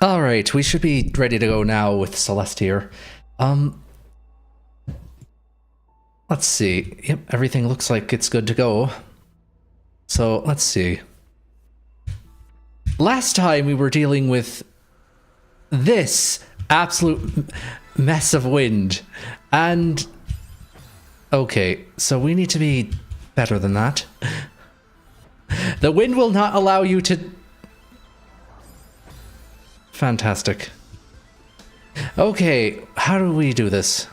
Alright, we should be ready to go now with Celeste here. Um, let's see. Yep, everything looks like it's good to go. So, let's see. Last time we were dealing with this absolute mess of wind. And... okay, so we need to be better than that. The wind will not allow you to... Fantastic. Okay, how do we do this?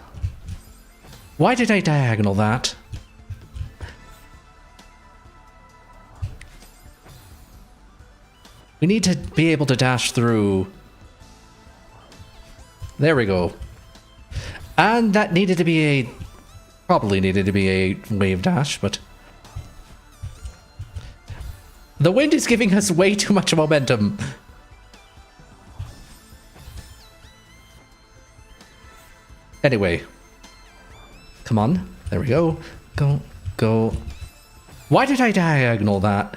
Why did I diagonal that? We need to be able to dash through. There we go. And that needed to be a... probably needed to be a wave dash, but... the wind is giving us way too much momentum. Anyway. Come on. There we go. Go. Go. Why did I diagonal that?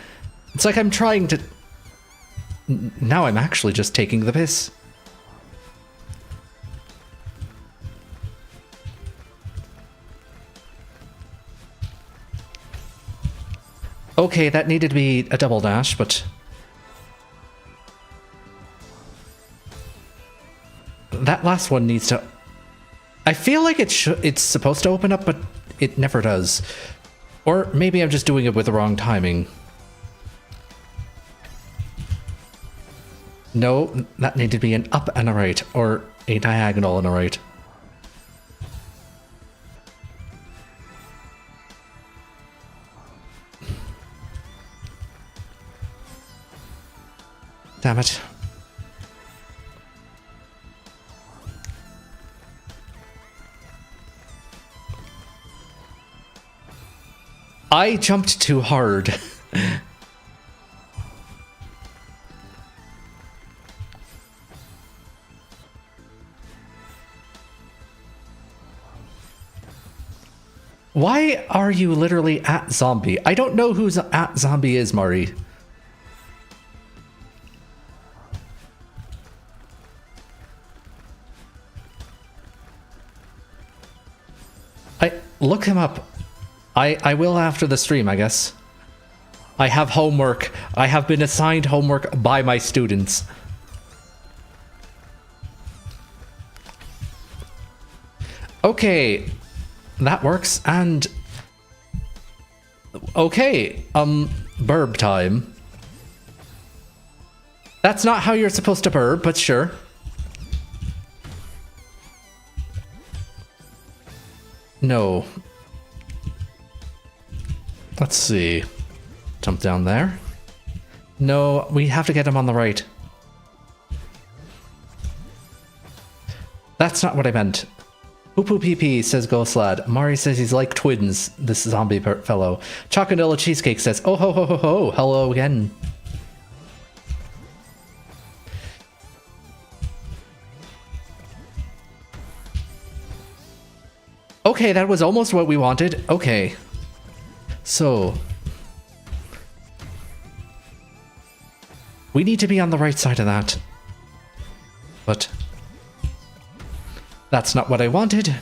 It's like I'm trying to... now I'm actually just taking the piss. Okay, that needed to be a double dash, but... that last one needs to... I feel like it's supposed to open up, but it never does. Or maybe I'm just doing it with the wrong timing. No, that needed to be an up and a right, or a diagonal and a right. Damn it. I jumped too hard. Why are you literally at zombie? I don't know who's at zombie is, Mari. Look him up. I will after the stream, I guess. I have homework. I have been assigned homework by my students. Okay. That works, and... okay, burb time. That's not how you're supposed to burb, but sure. No. Let's see. Jump down there. No, we have to get him on the right. That's not what I meant. Poo pee pee, says Ghost Lad. Mari says he's like twins, this zombie fellow. Chocolate Cheesecake says, oh ho ho ho ho, hello again. Okay, that was almost what we wanted. Okay. So... we need to be on the right side of that. But... that's not what I wanted.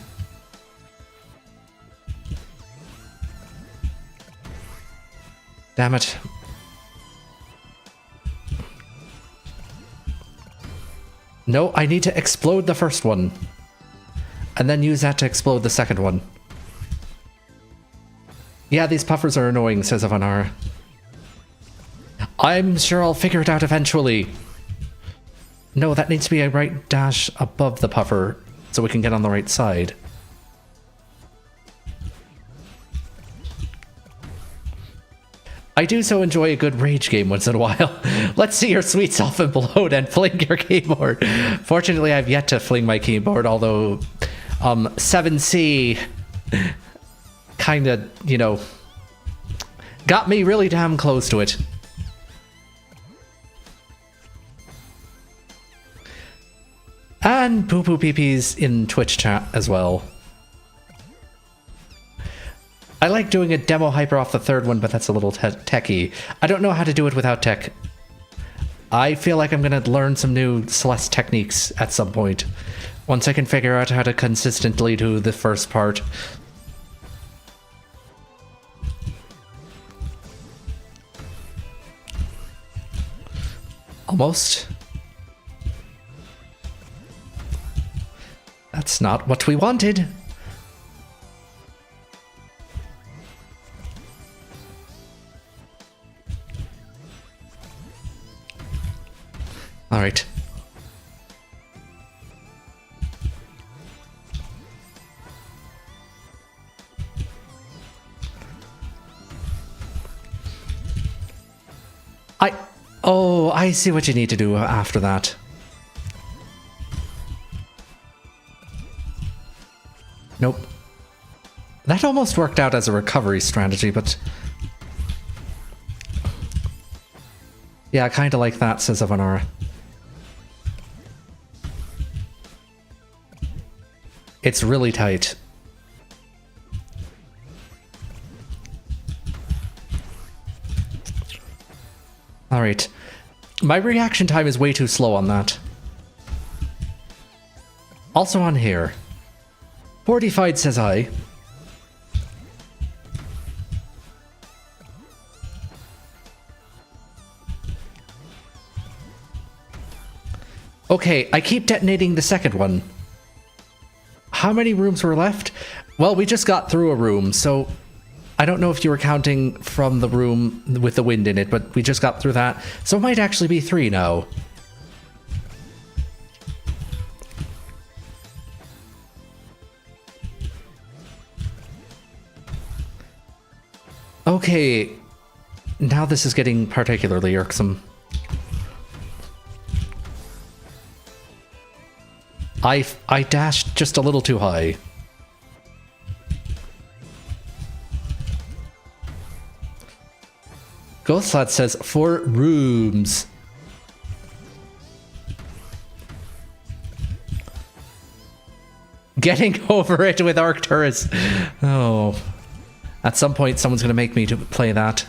Damn it. No, I need to explode the first one. And then use that to explode the second one. Yeah, these puffers are annoying, says Avanar. I'm sure I'll figure it out eventually. No, that needs to be a right dash above the puffer, so we can get on the right side. I do so enjoy a good rage game once in a while. Let's see your sweet self implode and fling your keyboard. Fortunately, I've yet to fling my keyboard, although 7C kind of, you know, got me really damn close to it. And Poo Poo Pee Pee's in Twitch chat as well. I like doing a demo hyper off the third one, but that's a little techie. I don't know how to do it without tech. I feel like I'm gonna learn some new Celeste techniques at some point. Once I can figure out how to consistently do the first part. Almost. That's not what we wanted. All right. Oh, I see what you need to do after that. Nope. That almost worked out as a recovery strategy, but... yeah, I kind of like that, says Avanara. It's really tight. Alright. My reaction time is way too slow on that. Also on here. Fortified, says I. Okay, I keep detonating the second one. How many rooms were left? Well, we just got through a room, so... I don't know if you were counting from the room with the wind in it, but we just got through that. So it might actually be 3 now. Okay. Now this is getting particularly irksome. I dashed just a little too high. Ghostlad says 4 rooms. Getting over it with Arcturus. Oh. At some point, someone's going to make me to play that.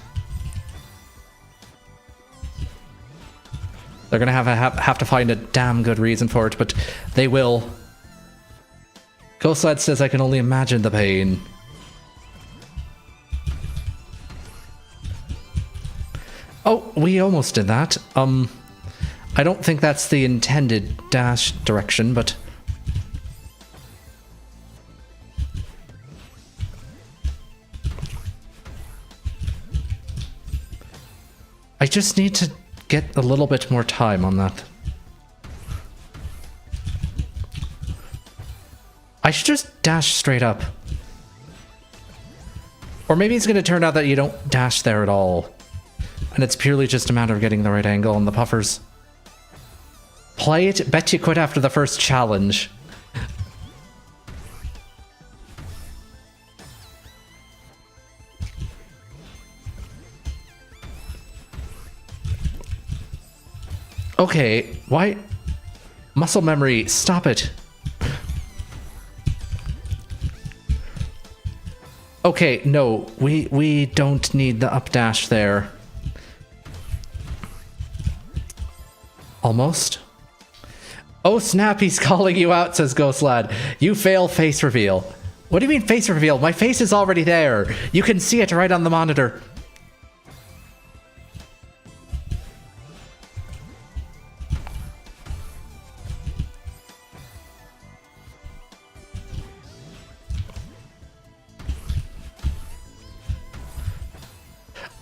They're going to have to find a damn good reason for it, but they will. Ghostlad says I can only imagine the pain. Oh, we almost did that. I don't think that's the intended dash direction, but... I just need to get a little bit more time on that. I should just dash straight up. Or maybe it's going to turn out that you don't dash there at all. And it's purely just a matter of getting the right angle on the puffers. Play it? Bet you quit after the first challenge. Okay, why? Muscle memory, stop it. Okay, no, we don't need the up dash there. Almost. Oh snap, he's calling you out, says Ghost Lad. You fail face reveal. What do you mean face reveal? My face is already there. You can see it right on the monitor.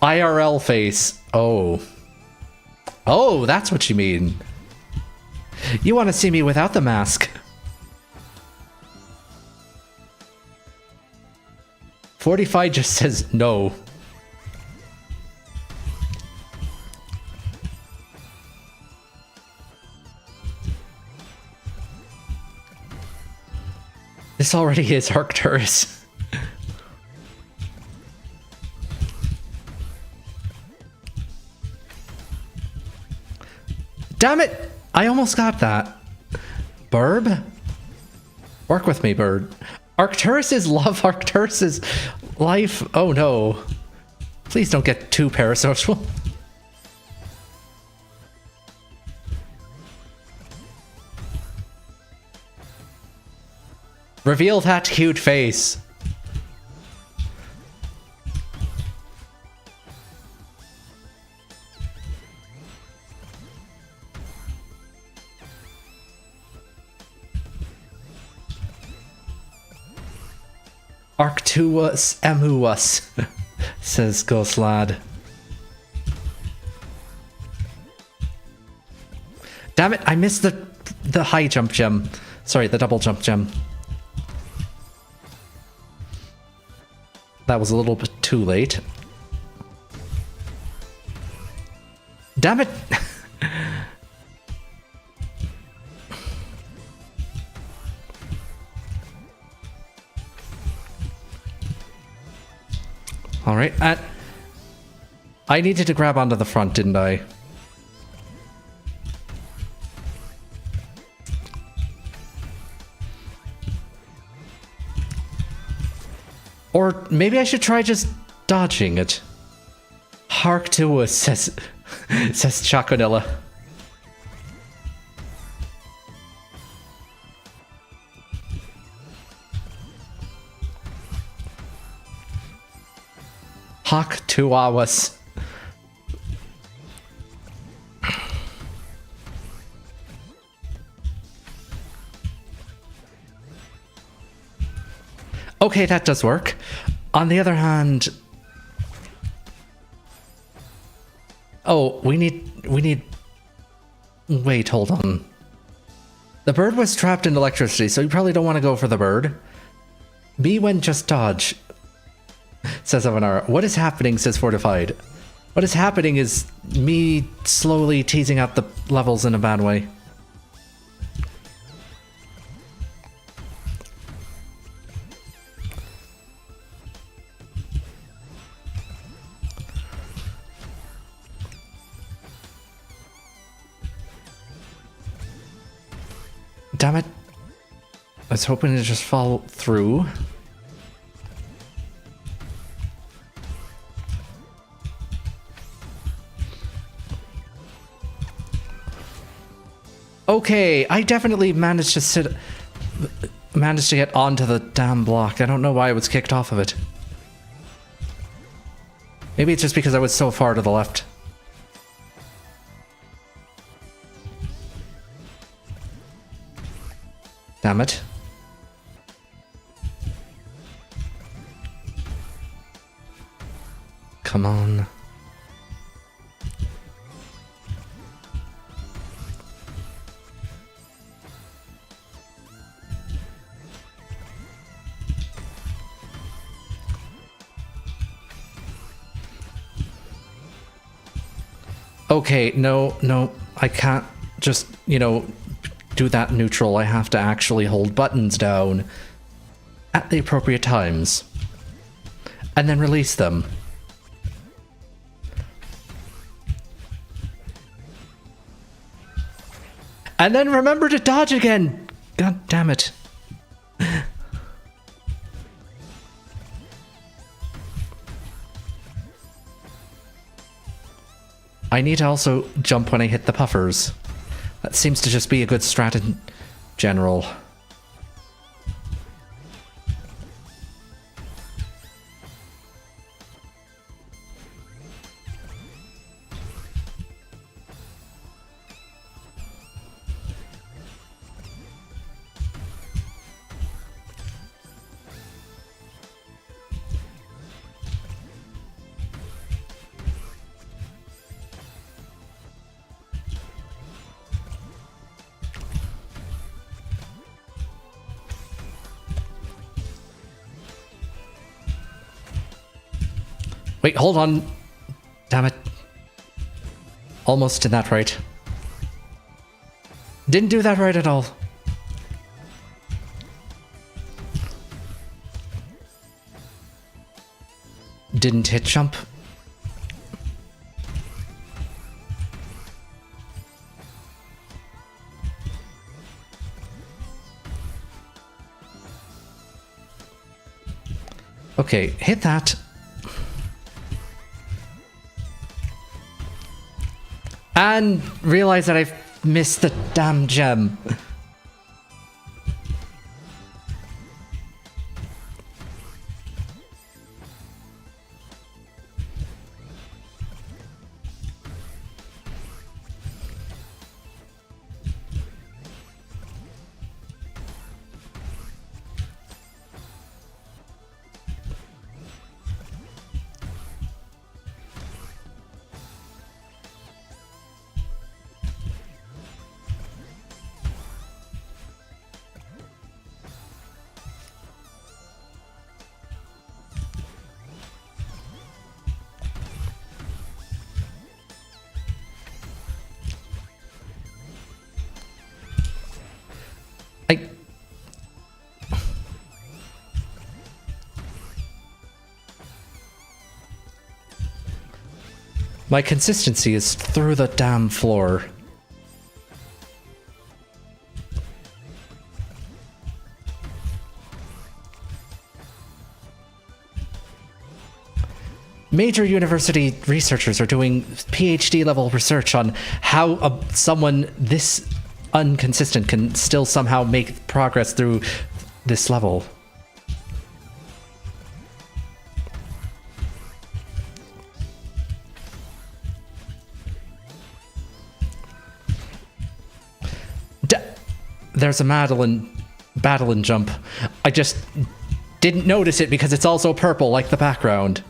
IRL face. Oh. Oh, that's what you mean. You want to see me without the mask. Fortified just says no. This already is Arcturus. Damn it! I almost got that. Burb? Work with me, bird. Arcturus's love, Arcturus's life. Oh no. Please don't get too parasocial. Reveal that cute face. Arctuous emuus, says Ghost Lad. Damn it, I missed the high jump gem. Sorry, the double jump gem. That was a little bit too late. Damn it! Alright, I needed to grab onto the front, didn't I? Or maybe I should try just dodging it. Hark to us, says Chaconilla. Hark to us. Okay, that does work. On the other hand... Oh, we need... Wait, hold on. The bird was trapped in electricity, so you probably don't want to go for the bird. Me when just dodge, says Avanar. What is happening, says Fortified. What is happening is me slowly teasing out the levels in a bad way. Damn it. I was hoping to just fall through. Okay, I definitely managed to get onto the damn block. I don't know why I was kicked off of it. Maybe it's just because I was so far to the left. Damn it. Come on. Okay, no, I can't just, you know, do that neutral. I have to actually hold buttons down at the appropriate times and then release them. And then remember to dodge again. God damn it. I need to also jump when I hit the puffers. That seems to just be a good strat in general. Wait, hold on. Damn it. Almost did that right. Didn't do that right at all. Didn't hit jump. Okay, hit that. And realize that I've missed the damn gem. My consistency is through the damn floor. Major university researchers are doing PhD level research on how someone this inconsistent can still somehow make progress through this level. There's a Madeline jump. I just didn't notice it because it's also purple like the background.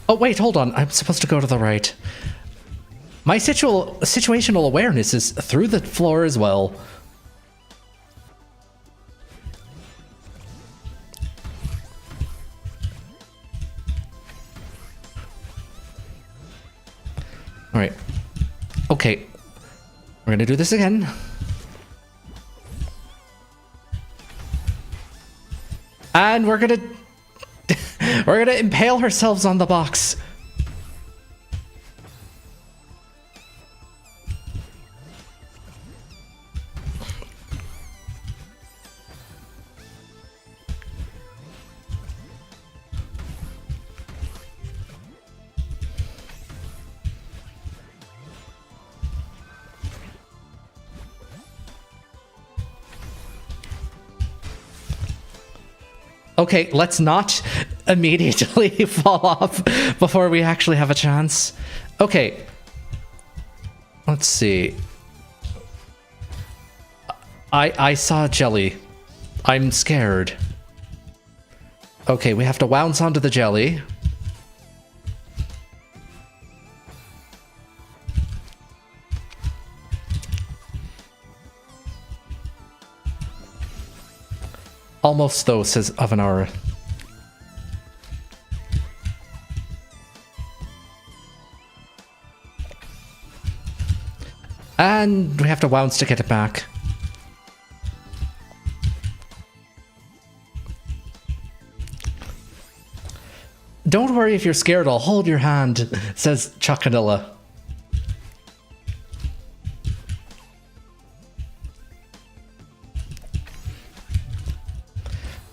Oh, wait, hold on. I'm supposed to go to the right. My situational awareness is through the floor as well. All right. Okay. We're going to do this again. And we're going to... We're gonna impale ourselves on the box. Okay, let's not immediately fall off before we actually have a chance. Okay. Let's see. I saw jelly. I'm scared. Okay, we have to bounce onto the jelly. Almost though, says Avanara. And we have to bounce to get it back. Don't worry if you're scared, I'll hold your hand, says Chocanilla.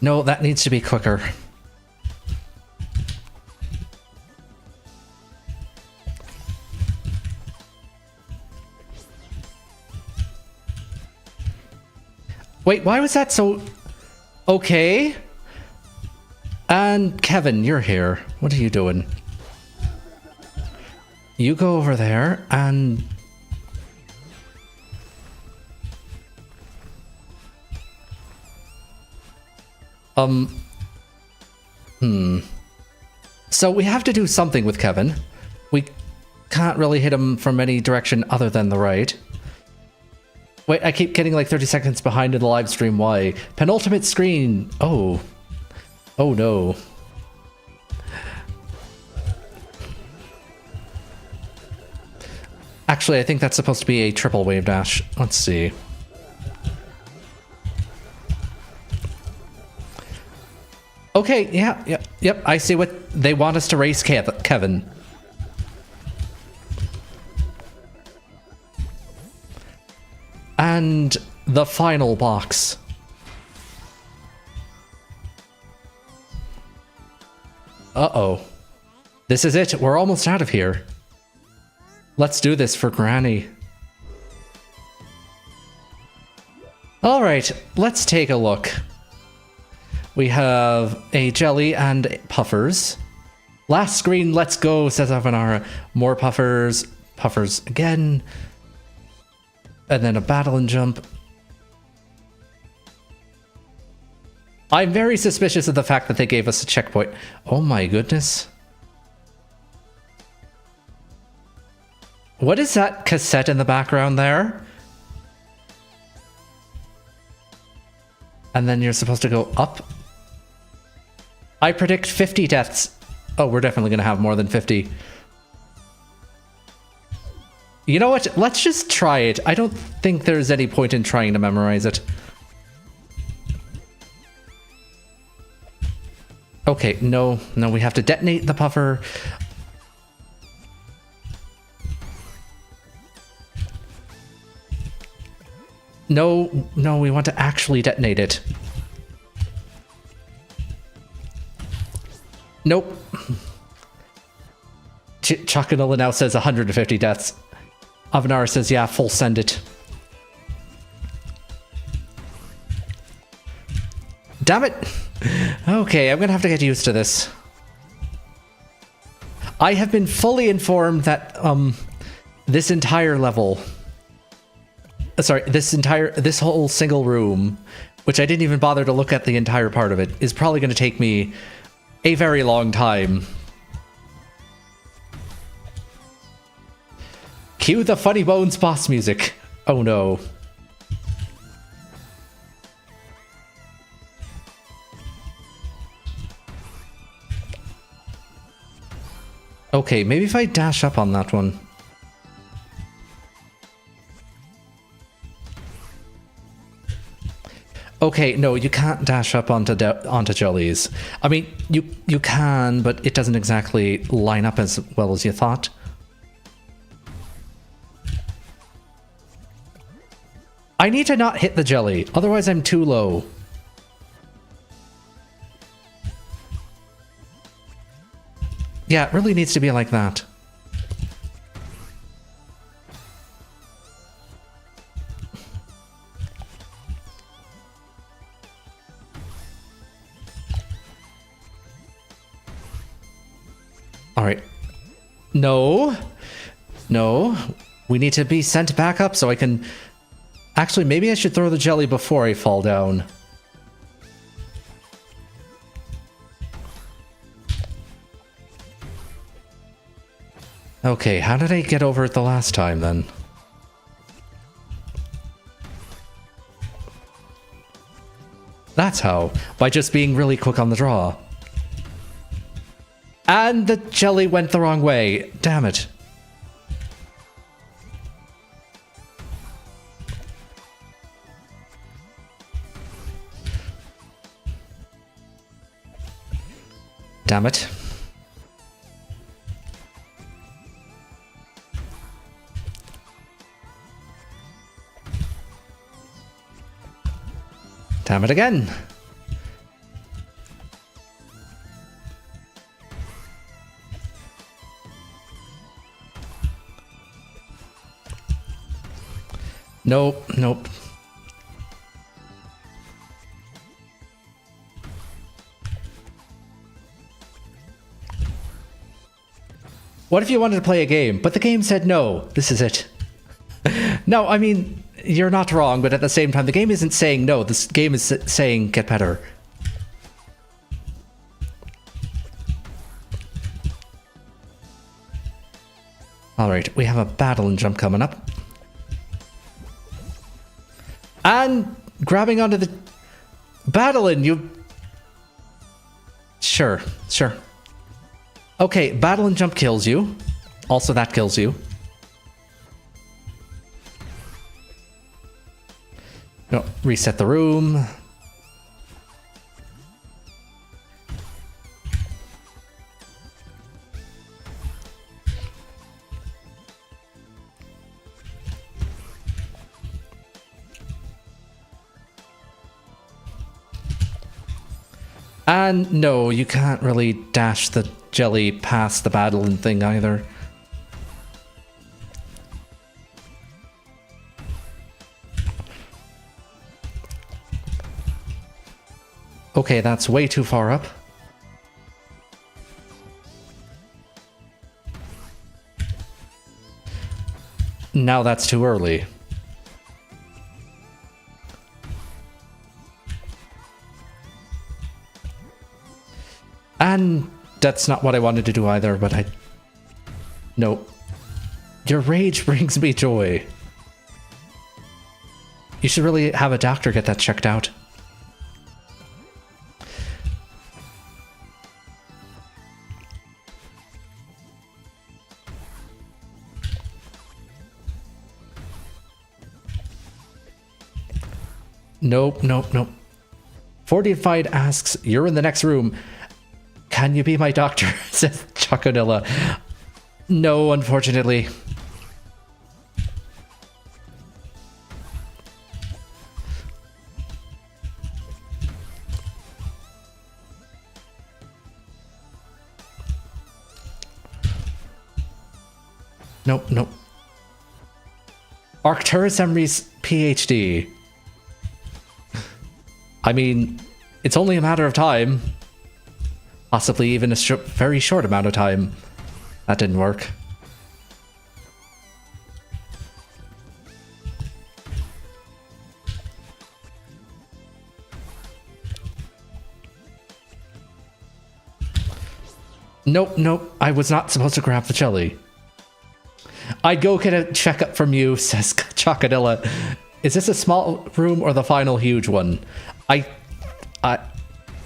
No, that needs to be quicker. Wait, why was that so... Okay. And Kevin, you're here. What are you doing? You go over there and... So we have to do something with Kevin. We can't really hit him from any direction other than the right. Wait, I keep getting like 30 seconds behind in the live stream. Why? Penultimate screen. Oh. Oh no. Actually, I think that's supposed to be a triple wave dash. Let's see. Okay, yep. I see what they want us to race Kevin. And the final box. Uh-oh. This is it. We're almost out of here. Let's do this for Granny. All right, let's take a look. We have a jelly and puffers. Last screen, let's go, says Avanara. More puffers. Puffers again. And then a battle and jump. I'm very suspicious of the fact that they gave us a checkpoint. Oh my goodness. What is that cassette in the background there? And then you're supposed to go up. I predict 50 deaths. Oh, we're definitely going to have more than 50. You know what? Let's just try it. I don't think there's any point in trying to memorize it. Okay, no, we have to detonate the puffer. No, we want to actually detonate it. Nope. Chocanilla now says 150 deaths. Avanara says, yeah, full send it. Damn it! Okay, I'm gonna have to get used to this. I have been fully informed that, this entire level... Sorry, this whole single room, which I didn't even bother to look at the entire part of it, is probably gonna take me a very long time. Cue the Funny Bones boss music. Oh no. Okay, maybe if I dash up on that one. Okay, no, you can't dash up onto jellies. I mean, you can, but it doesn't exactly line up as well as you thought. I need to not hit the jelly, otherwise I'm too low. Yeah, it really needs to be like that. All right. No. We need to be sent back up so I can... Actually, maybe I should throw the jelly before I fall down. Okay, how did I get over it the last time then? That's how. By just being really quick on the draw. And the jelly went the wrong way. Damn it. Damn it. Damn it again. Nope. What if you wanted to play a game, but the game said no? This is it. No, I mean, you're not wrong, but at the same time, the game isn't saying no. This game is saying get better. Alright, we have a battle and jump coming up. And grabbing onto the... Battling, you... Sure. Okay, battle and jump kills you. Also, that kills you. No, reset the room. And no, you can't really dash the jelly past the battling thing either. Okay, that's way too far up. Now that's too early. And that's not what I wanted to do either, but I... No. Your rage brings me joy. You should really have a doctor get that checked out. Nope, nope, nope. Fortified asks, you're in the next room. Can you be my doctor? Says Choconilla. No, unfortunately. Nope, nope. Arcturus Emery's PhD. I mean, it's only a matter of time. Possibly even a very short amount of time. That didn't work. Nope, nope. I was not supposed to grab the jelly. I'd go get a checkup from you, says Chocodilla. Is this a small room or the final huge one?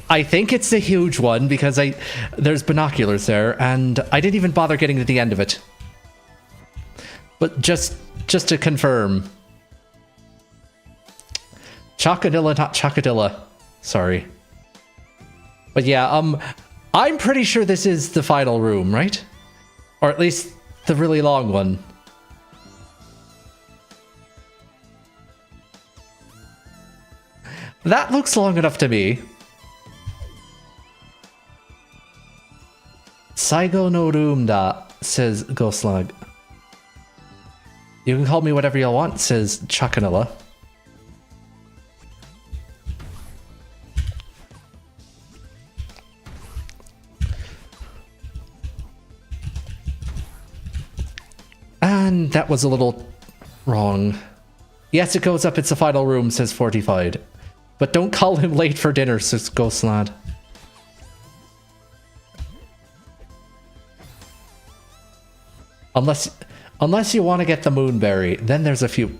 I think it's the huge one because there's binoculars there, and I didn't even bother getting to the end of it. But just to confirm. Chocodilla, not Chocodilla. Sorry. But yeah, I'm pretty sure this is the final room, right? Or at least the really long one. That looks long enough to me. Saigo no room da, says Ghostlag. You can call me whatever you want, says Choconilla. And that was a little wrong. Yes, it goes up. It's the final room, says Fortified. But don't call him late for dinner, says Ghost Lad. Unless you want to get the moonberry, then there's a few.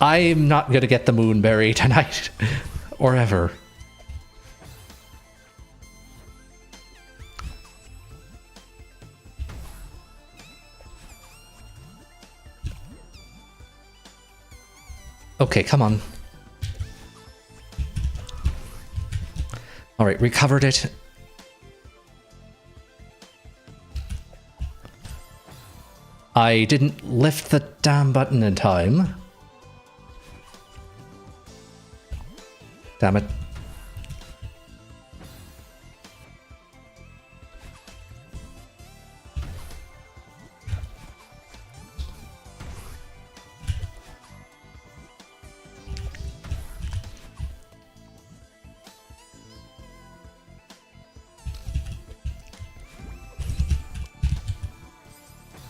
I'm not going to get the moonberry tonight. Or ever. Okay, come on. Alright, recovered it. I didn't lift the damn button in time. Damn it.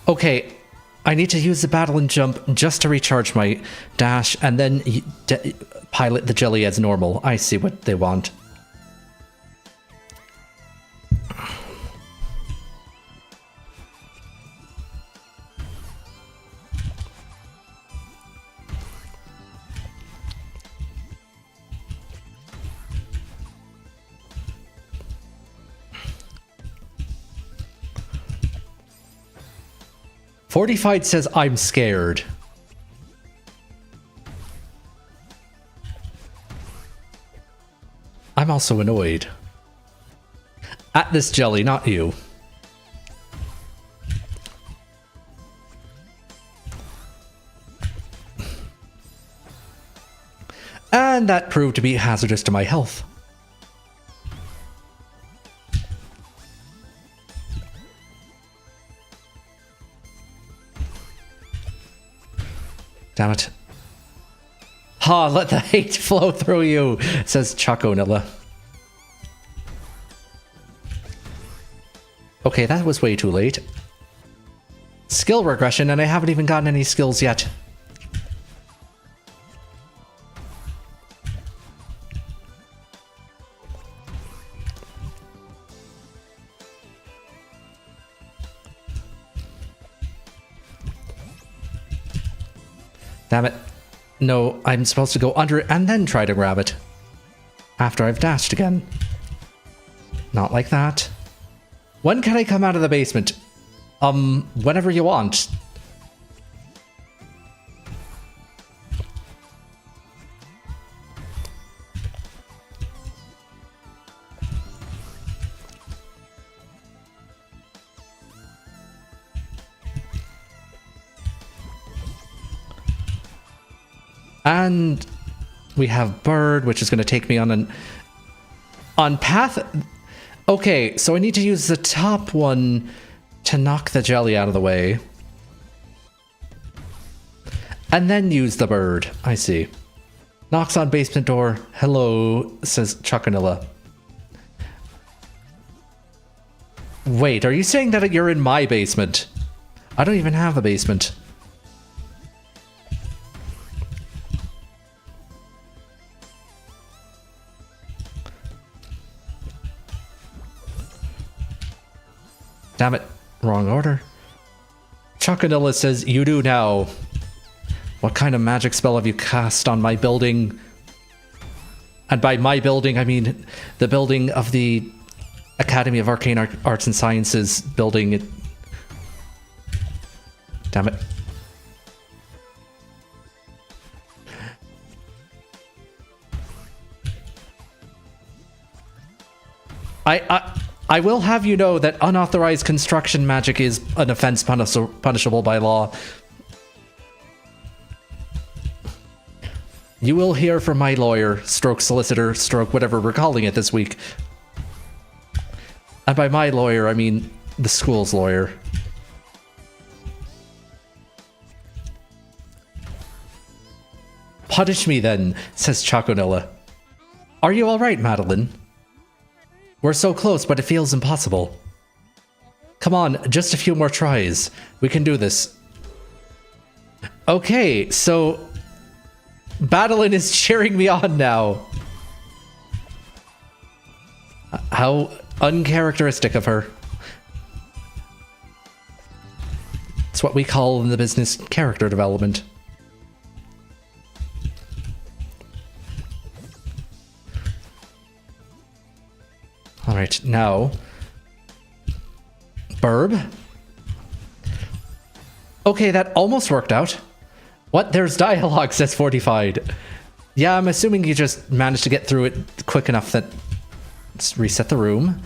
Okay, I need to use the battle and jump just to recharge my dash and then pilot the jelly as normal. I see what they want. Fortified says, I'm scared. I'm also annoyed. At this jelly, not you. And that proved to be hazardous to my health. Damn it. Ha, let the hate flow through you, says Choconilla. Okay, that was way too late. Skill regression, and I haven't even gotten any skills yet. Damn it. No, I'm supposed to go under it and then try to grab it. After I've dashed again. Not like that. When can I come out of the basement? Whenever you want. And we have bird, which is going to take me on path. Okay, so I need to use the top one to knock the jelly out of the way. And then use the bird. I see. Knocks on basement door. Hello, says Choconilla. Wait, are you saying that you're in my basement? I don't even have a basement. Damn it. Wrong order. Choconilla says, you do now. What kind of magic spell have you cast on my building? And by my building, I mean the building of the Academy of Arcane Arts and Sciences building. Damn it. I will have you know that unauthorized construction magic is an offense punishable by law. You will hear from my lawyer, stroke solicitor, stroke whatever we're calling it this week. And by my lawyer, I mean the school's lawyer. Punish me then, says Choconilla. Are you alright, Madeline? We're so close, but it feels impossible. Come on, just a few more tries. We can do this. Okay, so Madeline is cheering me on now. How uncharacteristic of her. It's what we call in the business character development. Alright, now Burb. Okay, that almost worked out. What? There's dialogue, says Fortified. Yeah, I'm assuming you just managed to get through it quick enough that... Let's reset the room.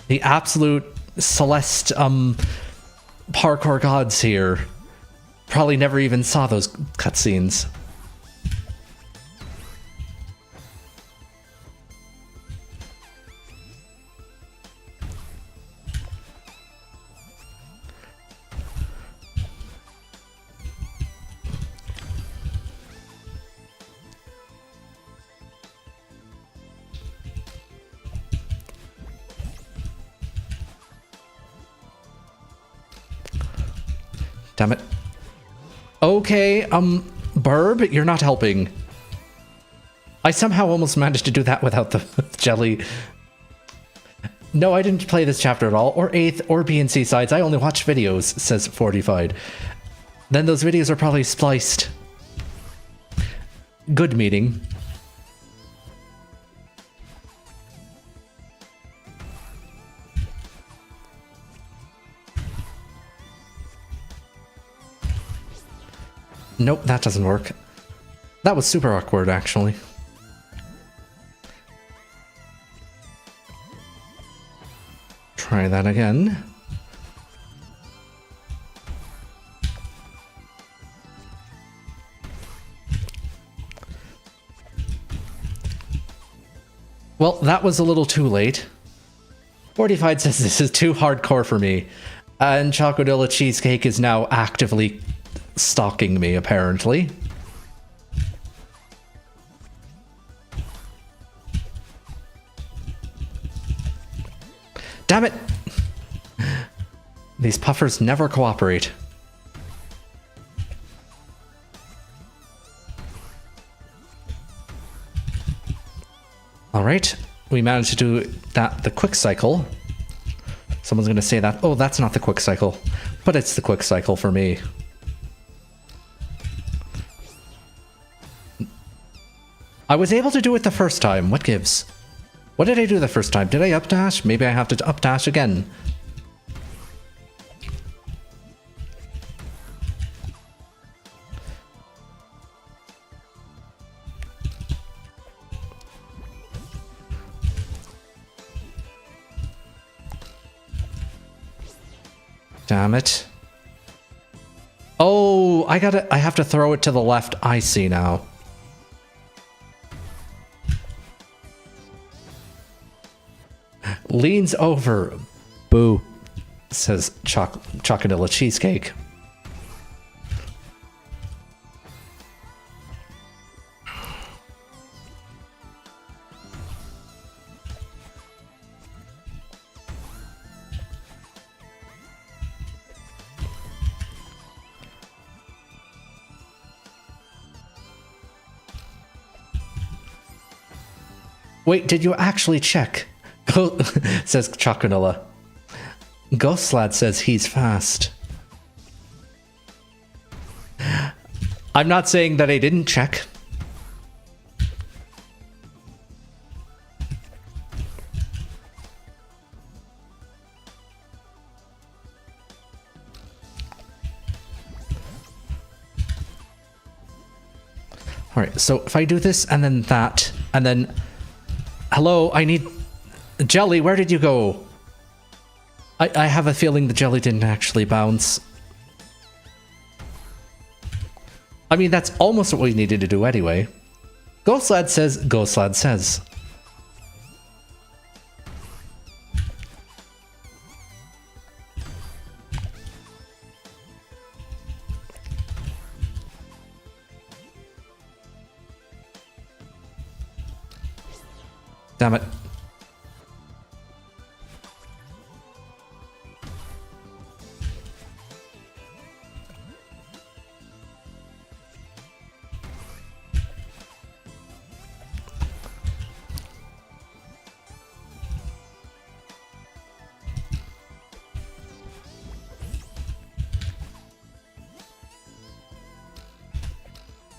The absolute Celeste, parkour gods here. Probably never even saw those cutscenes. Damn it. Okay, Burb, you're not helping. I somehow almost managed to do that without the jelly. No, I didn't play this chapter at all, or 8th, or B and C sides. I only watched videos, says Fortified. Then those videos are probably spliced. Good meeting. Nope, that doesn't work. That was super awkward, actually. Try that again. Well, that was a little too late. Fortified says this is too hardcore for me. And Chocolate Cheesecake is now actively stalking me, apparently. Damn it! These puffers never cooperate. Alright, we managed to do that, the quick cycle. Someone's gonna say that, oh, that's not the quick cycle, but it's the quick cycle for me. I was able to do it the first time. What gives? What did I do the first time? Did I updash? Maybe I have to updash again. Damn it. Oh, Oh, I have to throw it to the left. I see now. Leans over. Boo, says Chocolate Cheesecake. Wait, did you actually check? Says Choconilla. Ghost Lad says he's fast. I'm not saying that I didn't check. Alright, so if I do this and then that, and then... Hello, I need... Jelly, where did you go? I have a feeling the jelly didn't actually bounce. I mean, that's almost what we needed to do anyway. Ghost Lad says, Ghost Lad says. Damn it.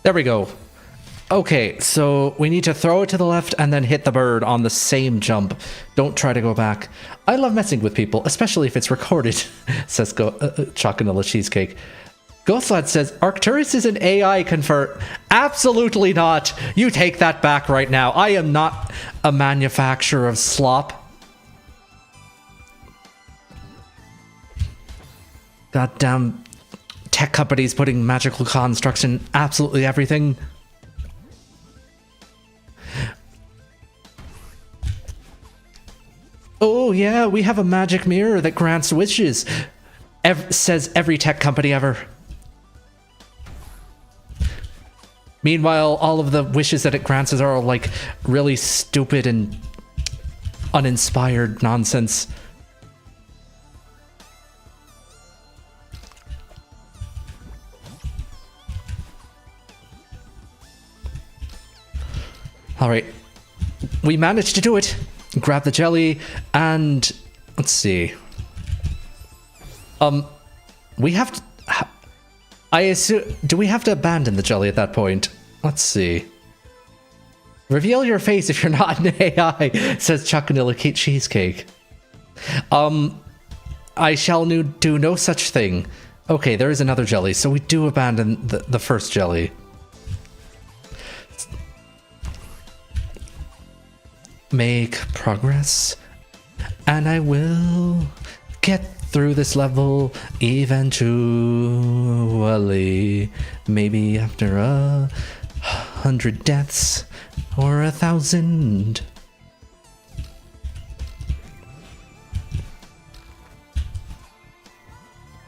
There we go. Okay, so we need to throw it to the left and then hit the bird on the same jump. Don't try to go back. I love messing with people, especially if it's recorded, says Choconilla Cheesecake. Ghostlad says, Arcturus is an AI convert. Absolutely not. You take that back right now. I am not a manufacturer of slop. Goddamn tech companies putting magical constructs in absolutely everything. Oh yeah, we have a magic mirror that grants wishes, says every tech company ever. Meanwhile, all of the wishes that it grants are all like really stupid and uninspired nonsense. All right, we managed to do it. Grab the jelly and let's see. We have to, I assume, do we have to abandon the jelly at that point? Let's see. Reveal your face if you're not an AI, says Choconilla Cheesecake. I shall do no such thing. Okay, there is another jelly, so we do abandon the first jelly. Make progress, and I will get through this level eventually. Maybe after 100 deaths or 1,000.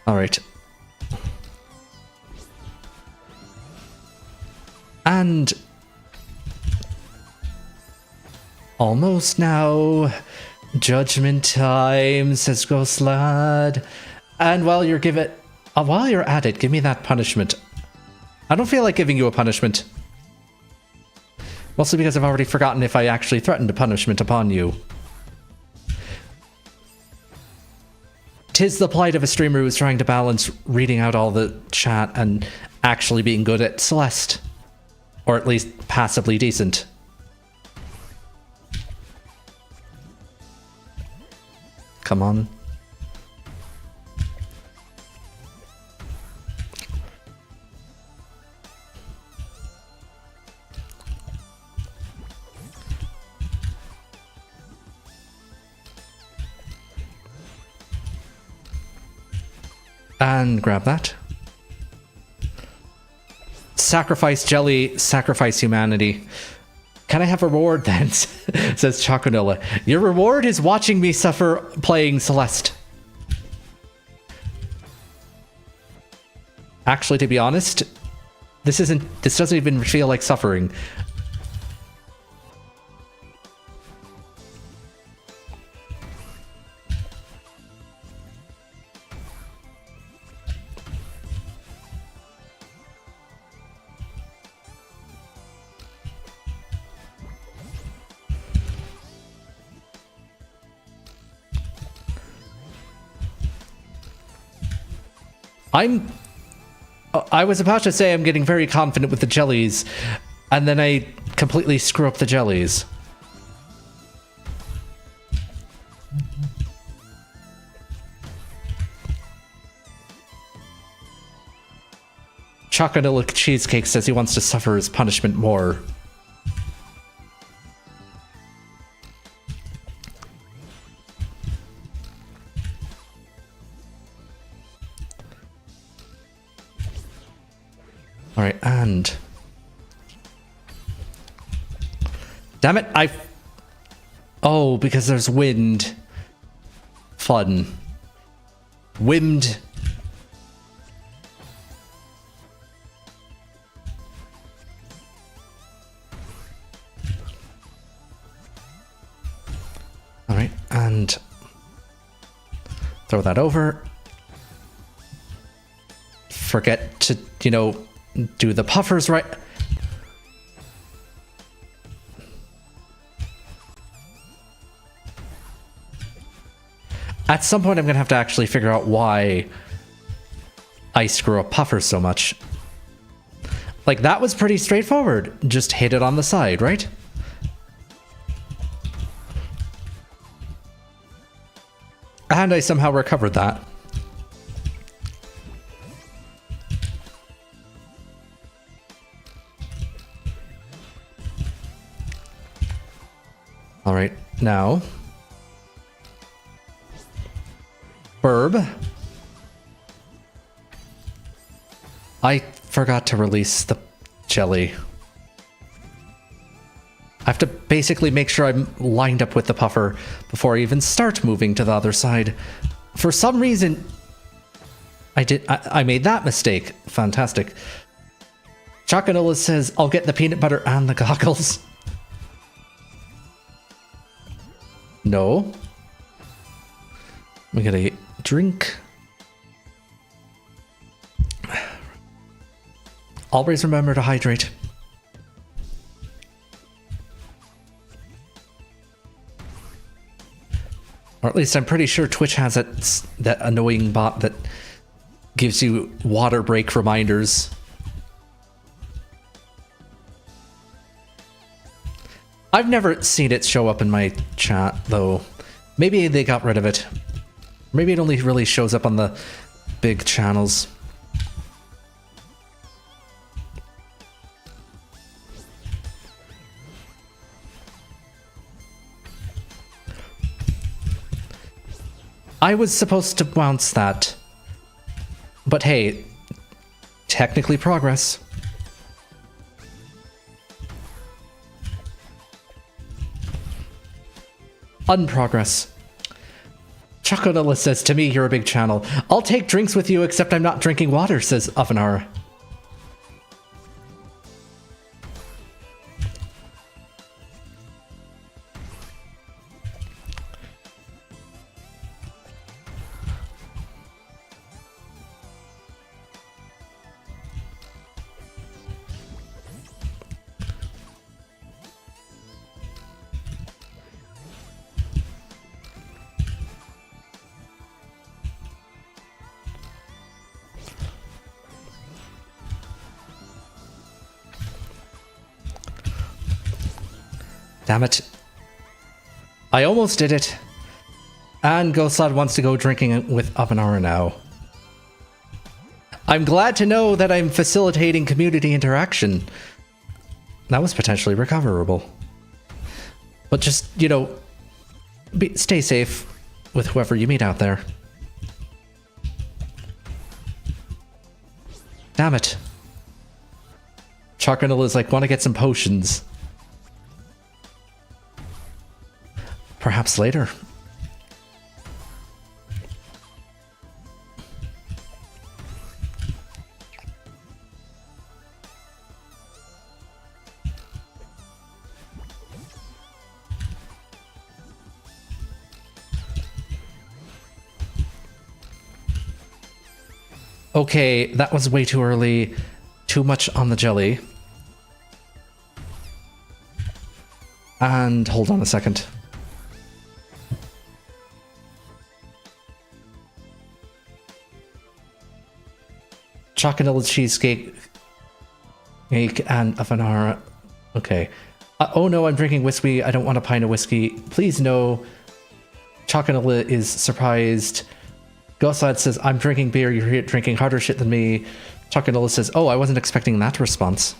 All right. And almost now. Judgment time, says Ghost Lad. And while you're at it, give me that punishment. I don't feel like giving you a punishment. Mostly because I've already forgotten if I actually threatened a punishment upon you. 'Tis the plight of a streamer who's trying to balance reading out all the chat and actually being good at Celeste. Or at least passably decent. Come on. And grab that. Sacrifice jelly, sacrifice humanity. Can I have a reward then? Says Choconilla. Your reward is watching me suffer playing Celeste. Actually, to be honest, this doesn't even feel like suffering. I was about to say I'm getting very confident with the jellies, and then I completely screw up the jellies. Choconilla Cheesecake says he wants to suffer his punishment more. Alright, and... Damn it, Oh, because there's wind. Fun. Wind. Alright, and... Throw that over. Forget to, you know... do the puffers right. At some point I'm gonna have to actually figure out why I screw up puffers so much. Like, that was pretty straightforward. Just hit it on the side, right? And I somehow recovered that. Alright, now... Burb. I forgot to release the jelly. I have to basically make sure I'm lined up with the puffer before I even start moving to the other side. For some reason... I made that mistake. Fantastic. Choconilla says, I'll get the peanut butter and the goggles. No. We gotta drink. Always remember to hydrate. Or at least I'm pretty sure Twitch has that annoying bot that gives you water break reminders. I've never seen it show up in my chat, though. Maybe they got rid of it. Maybe it only really shows up on the big channels. I was supposed to bounce that. But hey, technically progress. Unprogress. Choconilla says, to me, you're a big channel. I'll take drinks with you, except I'm not drinking water, says Avanar. Damn it. I almost did it. And Ghostlad wants to go drinking with Avanara now. I'm glad to know that I'm facilitating community interaction. That was potentially recoverable. But just, you know, stay safe with whoever you meet out there. Damn it. Charcanilla's like, want to get some potions. Perhaps later. Okay, that was way too early. Too much on the jelly. And hold on a second. Chocolate cheesecake and a Vanara. Okay. Oh no, I'm drinking whiskey. I don't want a pint of whiskey. Please no. Chocolate is surprised. Ghostlad says, I'm drinking beer. You're here drinking harder shit than me. Chocolate says, oh, I wasn't expecting that response.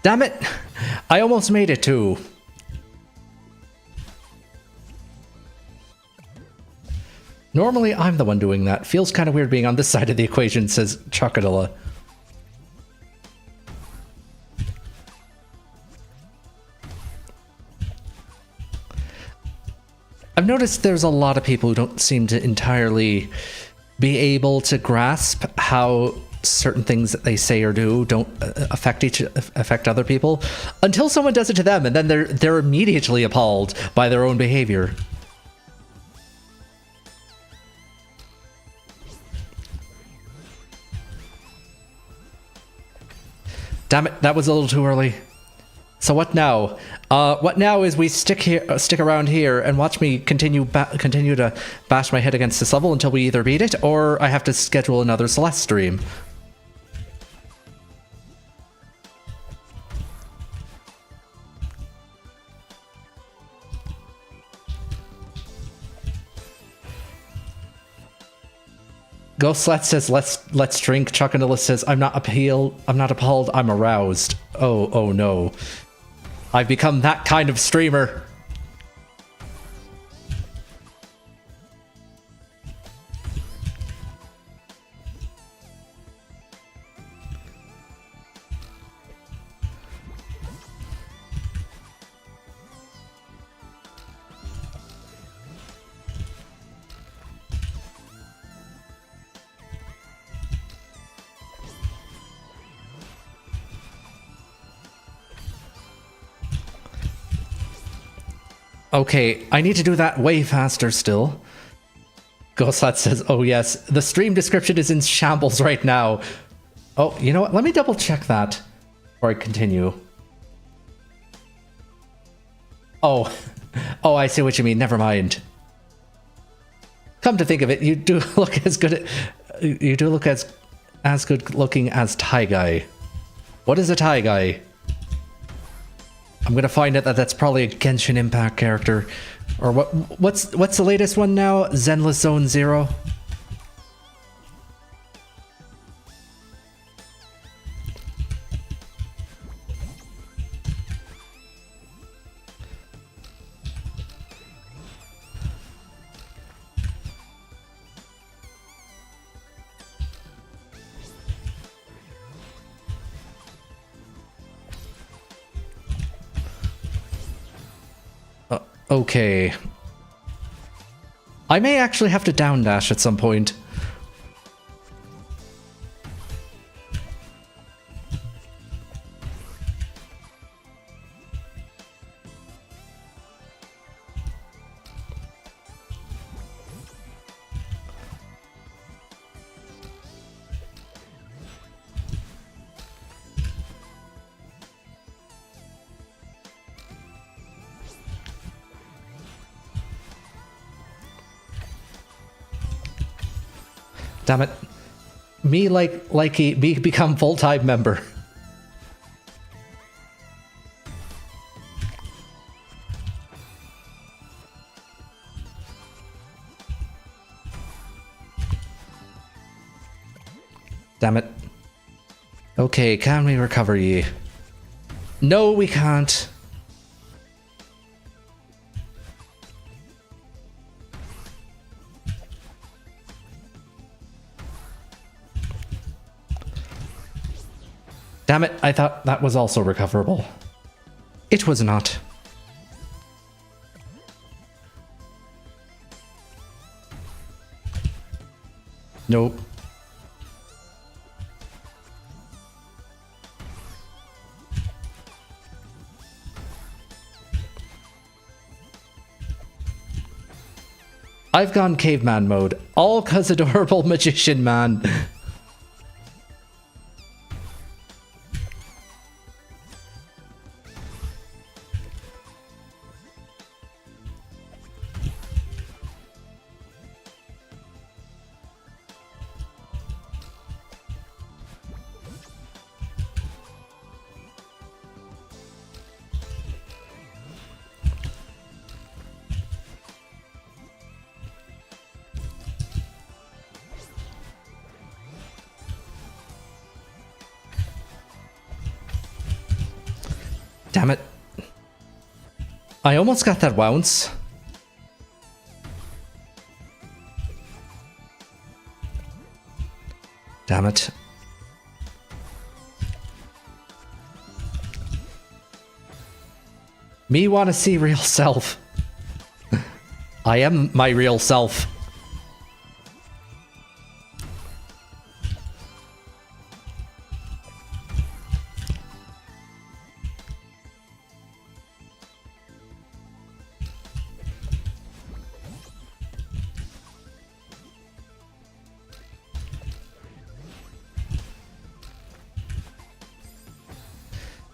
Damn it! I almost made it too. Normally I'm the one doing that. Feels kind of weird being on this side of the equation, says Chocodilla. I've noticed there's a lot of people who don't seem to entirely be able to grasp how certain things that they say or do don't affect other people until someone does it to them, and then they're immediately appalled by their own behavior. Damn it, that was a little too early. So what now? What now is we stick around here and watch me continue to bash my head against this level until we either beat it or I have to schedule another Celeste stream. Ghostlet says let's drink. Choconilla says I'm not appalled, I'm aroused. Oh no. I've become that kind of streamer. Okay, I need to do that way faster still. Ghostlat says, oh yes, the stream description is in shambles right now. Oh, you know what? Let me double check that before I continue. Oh, I see what you mean. Never mind. Come to think of it, you do look as good. You do look as good looking as Tie Guy. What is a Tie Guy? I'm gonna find out that's probably a Genshin Impact character, or what's the latest one now? Zenless Zone Zero. Okay. I may actually have to down dash at some point. Damn it. me me become full-time member. Damn it. Okay, can we recover ye? No, we can't. Damn it, I thought that was also recoverable. It was not. Nope. I've gone caveman mode, all 'cause adorable magician man. Damn it. I almost got that bounce. Damn it. Me want to see real self. I am my real self.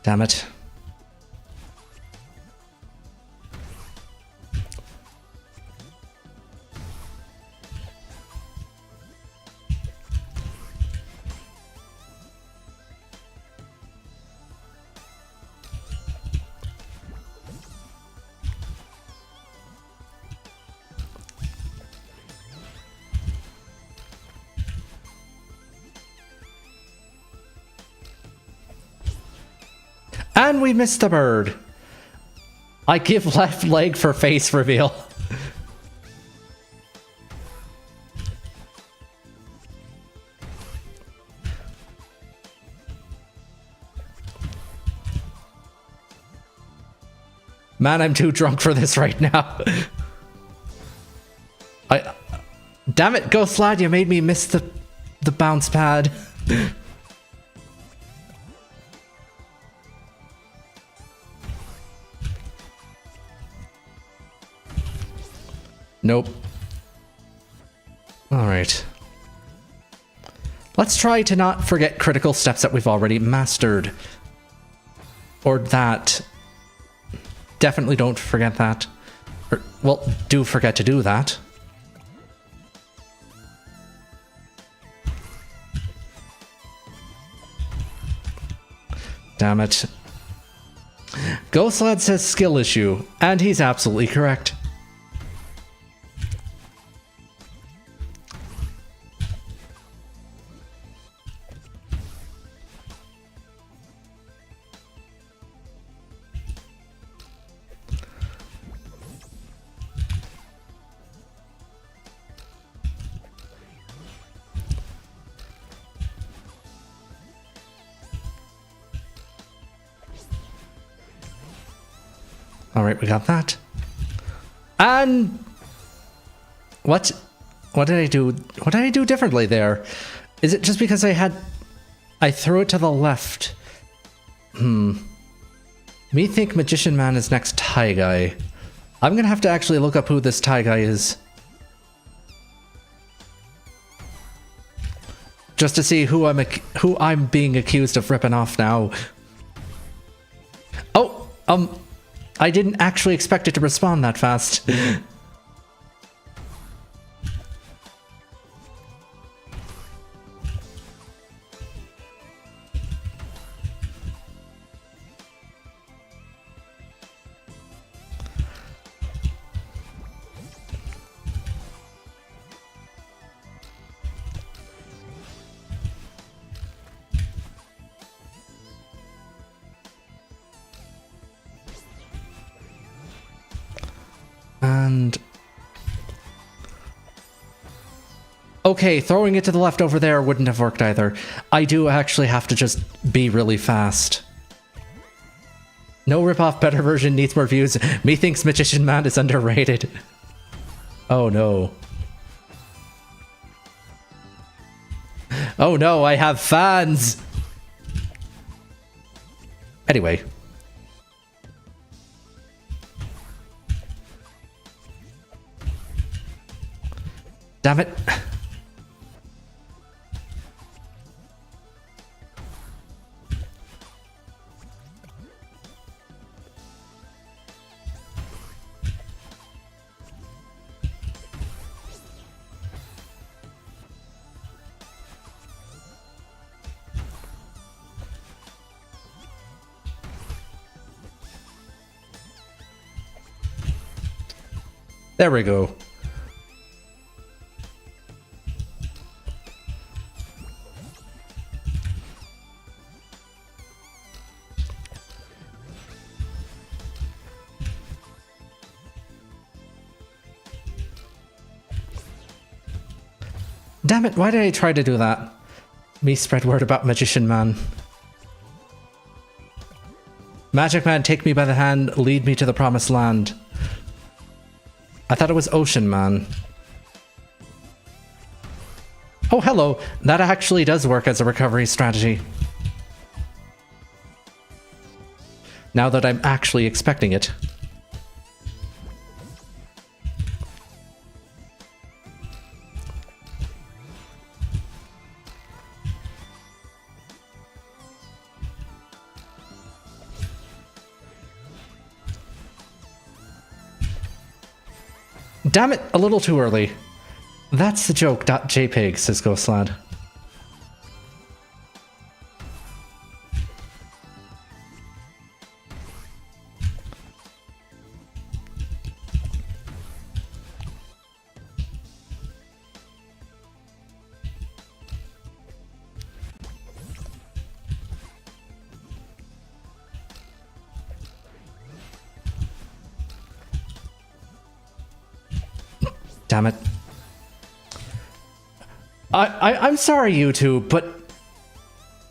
Damn it. And we missed the bird. I give left leg for face reveal. Man, I'm too drunk for this right now. Damn it, Ghost Lad, you made me miss the bounce pad. Nope. Alright. Let's try to not forget critical steps that we've already mastered. Or that. Definitely don't forget that. Or, well, do forget to do that. Damn it. Ghost Lad says skill issue, and he's absolutely correct. Alright, we got that. And what did I do? What did I do differently there? Is it just because I threw it to the left? Me think Magician Man is next Thai guy. I'm gonna have to actually look up who this Thai guy is. Just to see who I'm being accused of ripping off now. Oh, I didn't actually expect it to respond that fast. And... okay, throwing it to the left over there wouldn't have worked either. I do actually have to just be really fast. No ripoff, better version needs more views. Methinks Magician Man is underrated. Oh no. Oh no, I have fans! Anyway. Damn it. There we go. Damn it, why did I try to do that? Me spread word about Magician Man. Magic Man, take me by the hand, lead me to the promised land. I thought it was Ocean Man. Oh, hello. That actually does work as a recovery strategy. Now that I'm actually expecting it. Damn it, a little too early. That's the joke. .jpg, says Ghostlad. Damn it. I'm sorry, YouTube, but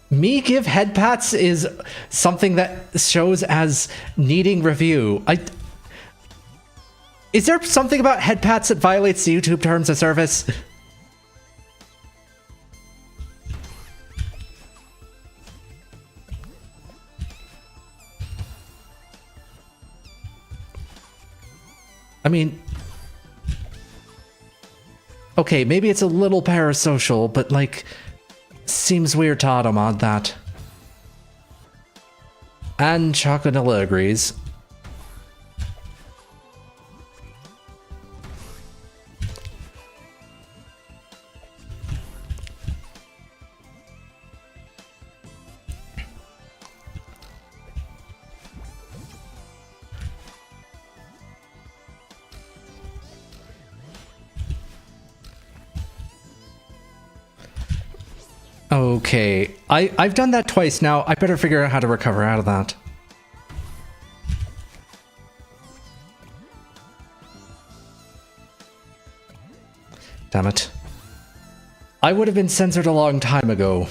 me give head pats is something that shows as needing review. Is there something about head pats that violates the YouTube terms of service? I mean... okay, maybe it's a little parasocial, but, like, seems weird to automod that. And Choconilla agrees. Okay, I've done that twice now. I better figure out how to recover out of that. Damn it. I would have been censored a long time ago,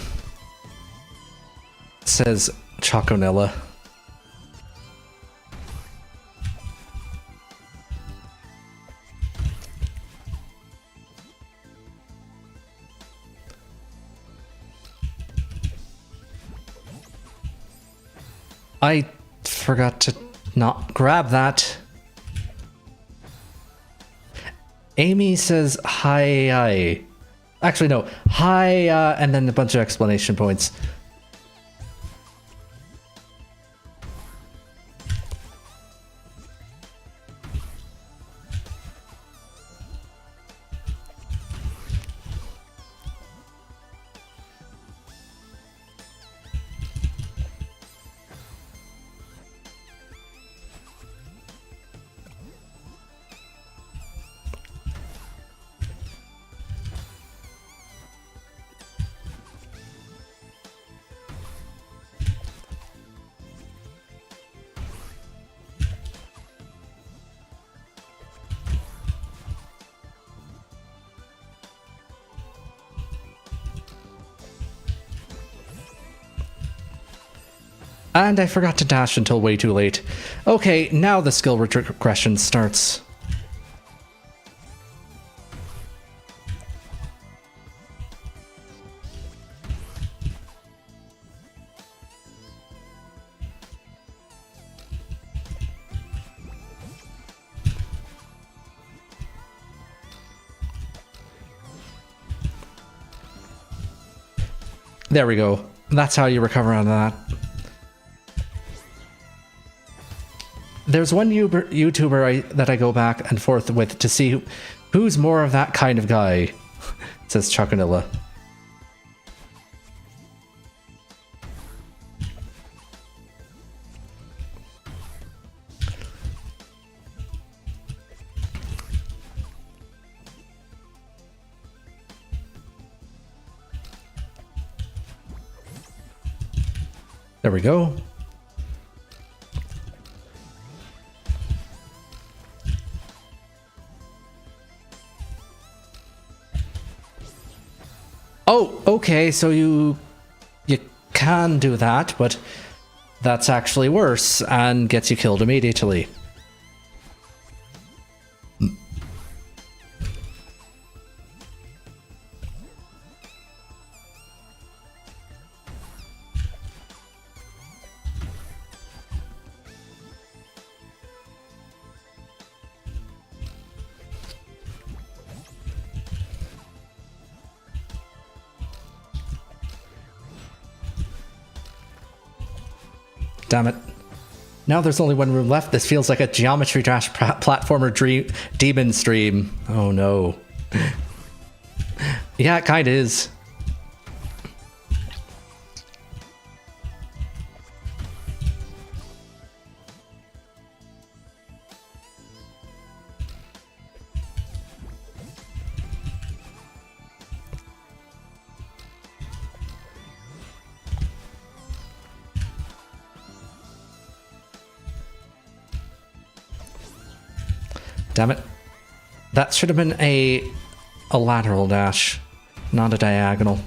says Choconilla. I forgot to not grab that. Amy says hi. Actually, no. Hi, and then a bunch of explanation points. And I forgot to dash until way too late. Okay, now the skill regression starts. There we go. That's how you recover on that. There's one YouTuber that I go back and forth with to see who's more of that kind of guy, says Chocanilla. There we go. Oh, okay, so you can do that, but that's actually worse and gets you killed immediately. Damn it. Now there's only one room left. This feels like a Geometry Dash platformer demon stream. Oh no. Yeah, it kinda is. Damn it. That should have been a lateral dash, not a diagonal.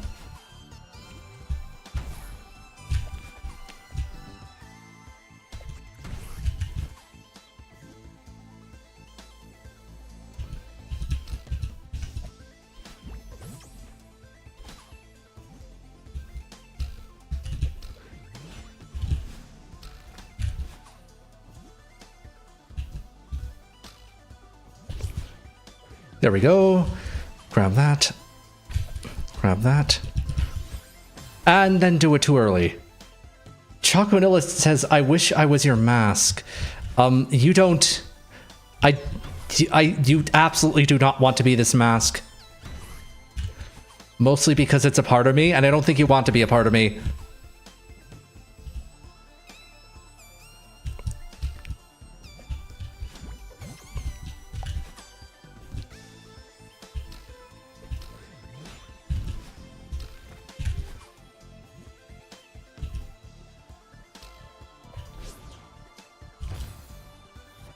There we go. Grab that. Grab that. And then do it too early. Choconilla says, I wish I was your mask. You don't... You absolutely do not want to be this mask. Mostly because it's a part of me, and I don't think you want to be a part of me.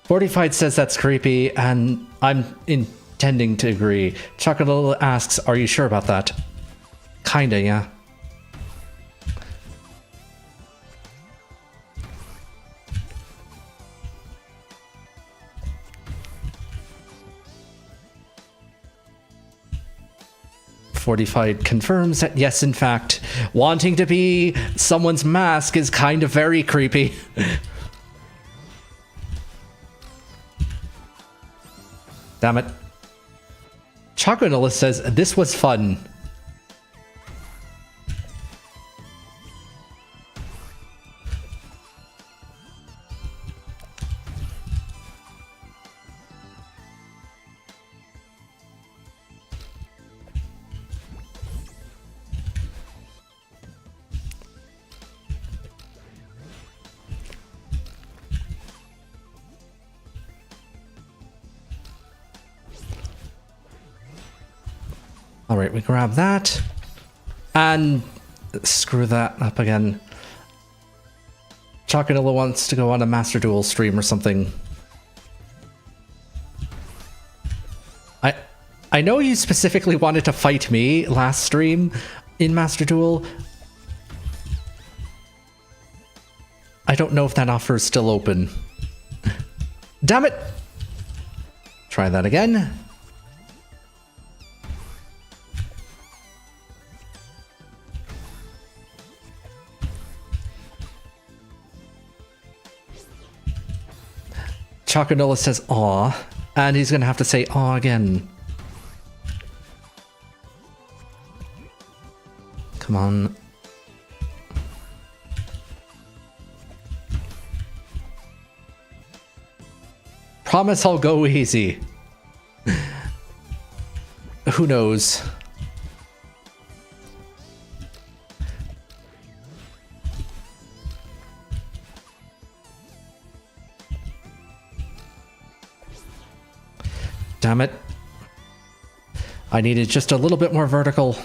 Fortified says that's creepy, and I'm intending to agree. Chocolate asks, are you sure about that? Kinda, yeah. Fortified confirms that yes, in fact, wanting to be someone's mask is kind of very creepy. Damn it. Choconilla says, this was fun. All right, we grab that and screw that up again. Choconilla wants to go on a Master Duel stream or something. I know you specifically wanted to fight me last stream in Master Duel. I don't know if that offer is still open. Damn it! Try that again. Choconola says aw, and he's gonna have to say aw again. Come on. Promise I'll go easy. Who knows? Damn it. I needed just a little bit more vertical.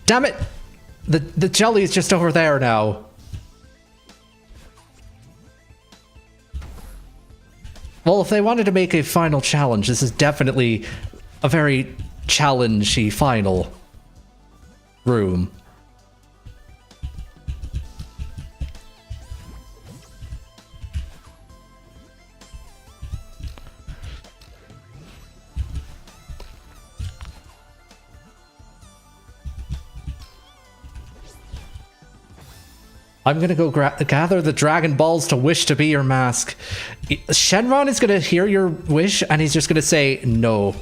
Damn it! The jelly is just over there now. Well, if they wanted to make a final challenge, this is definitely a very challengey final room. I'm gonna go gather the Dragon Balls to wish to be your mask. Shenron is gonna hear your wish and he's just gonna say no.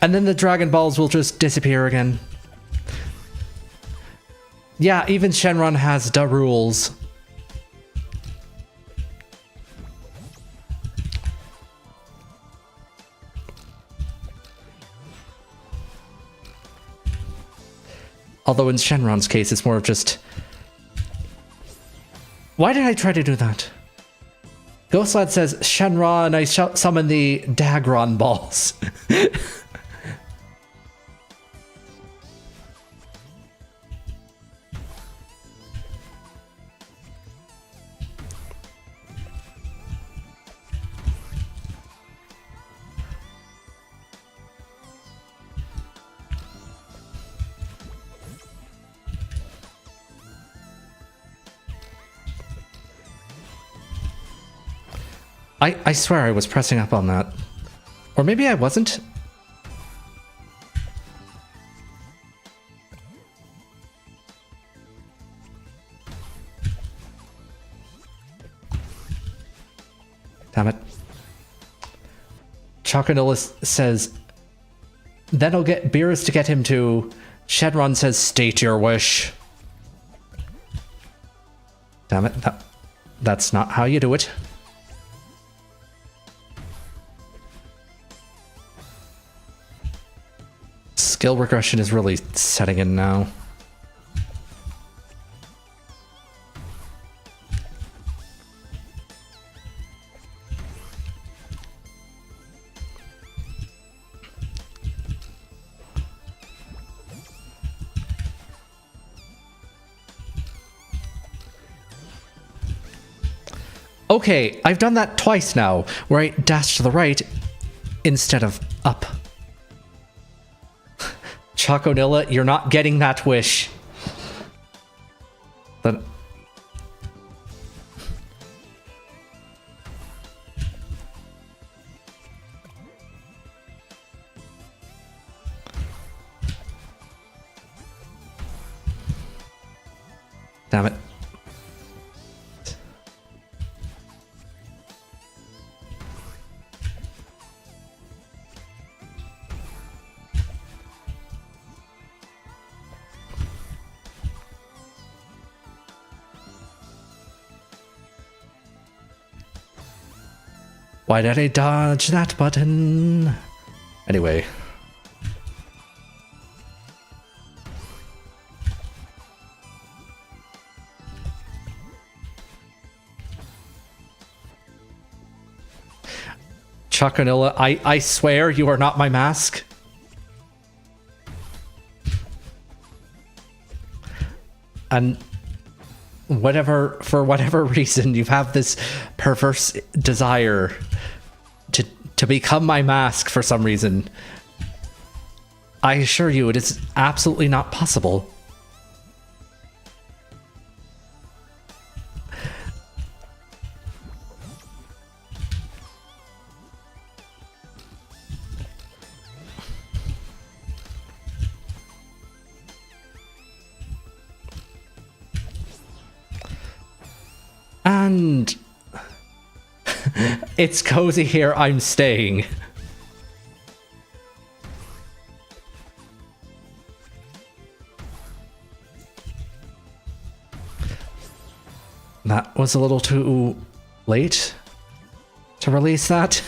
And then the Dragon Balls will just disappear again. Yeah, even Shenron has the rules. Although in Shenron's case, it's more of just... Why did I try to do that? Ghostlad says, Shenron, I summon the Dagron balls. I swear I was pressing up on that. Or maybe I wasn't. Damn it. Choconolis says, then I'll get Beerus to get him to... Shenron says, state your wish. Damn it. That's not how you do it. Skill regression is really setting in now. Okay, I've done that twice now, where I dash to the right instead of up. Choconilla, you're not getting that wish. But... Damn it. Why did I dodge that button? Anyway. Choconilla, I swear you are not my mask. And for whatever reason, you have this perverse desire to become my mask for some reason. I assure you, it is absolutely not possible. And it's cozy here, I'm staying. That was a little too late to release that.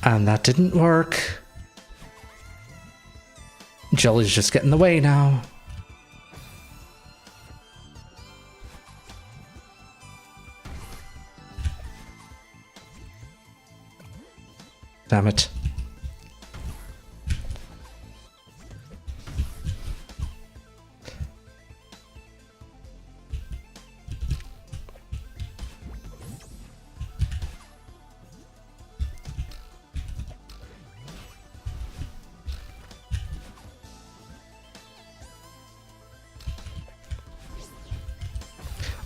And that didn't work. Jelly's just getting in the way now. Damn it.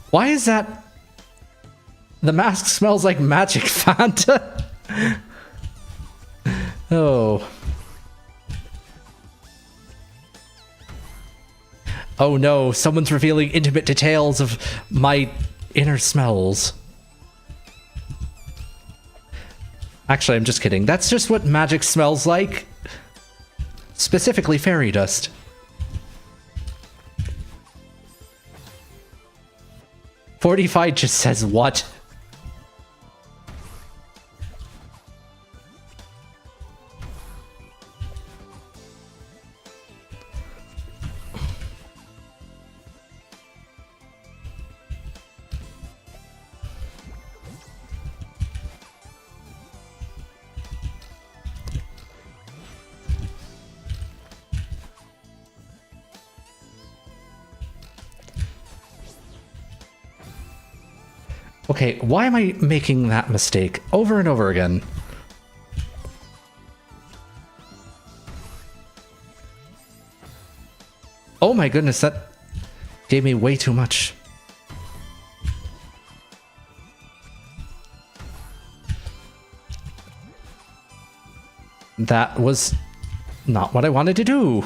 Why is that? The mask smells like magic Fanta. Oh. Oh no, someone's revealing intimate details of my inner smells. Actually, I'm just kidding. That's just what magic smells like. Specifically fairy dust. Fortified just says what? Okay, why am I making that mistake over and over again? Oh my goodness, that gave me way too much. That was not what I wanted to do.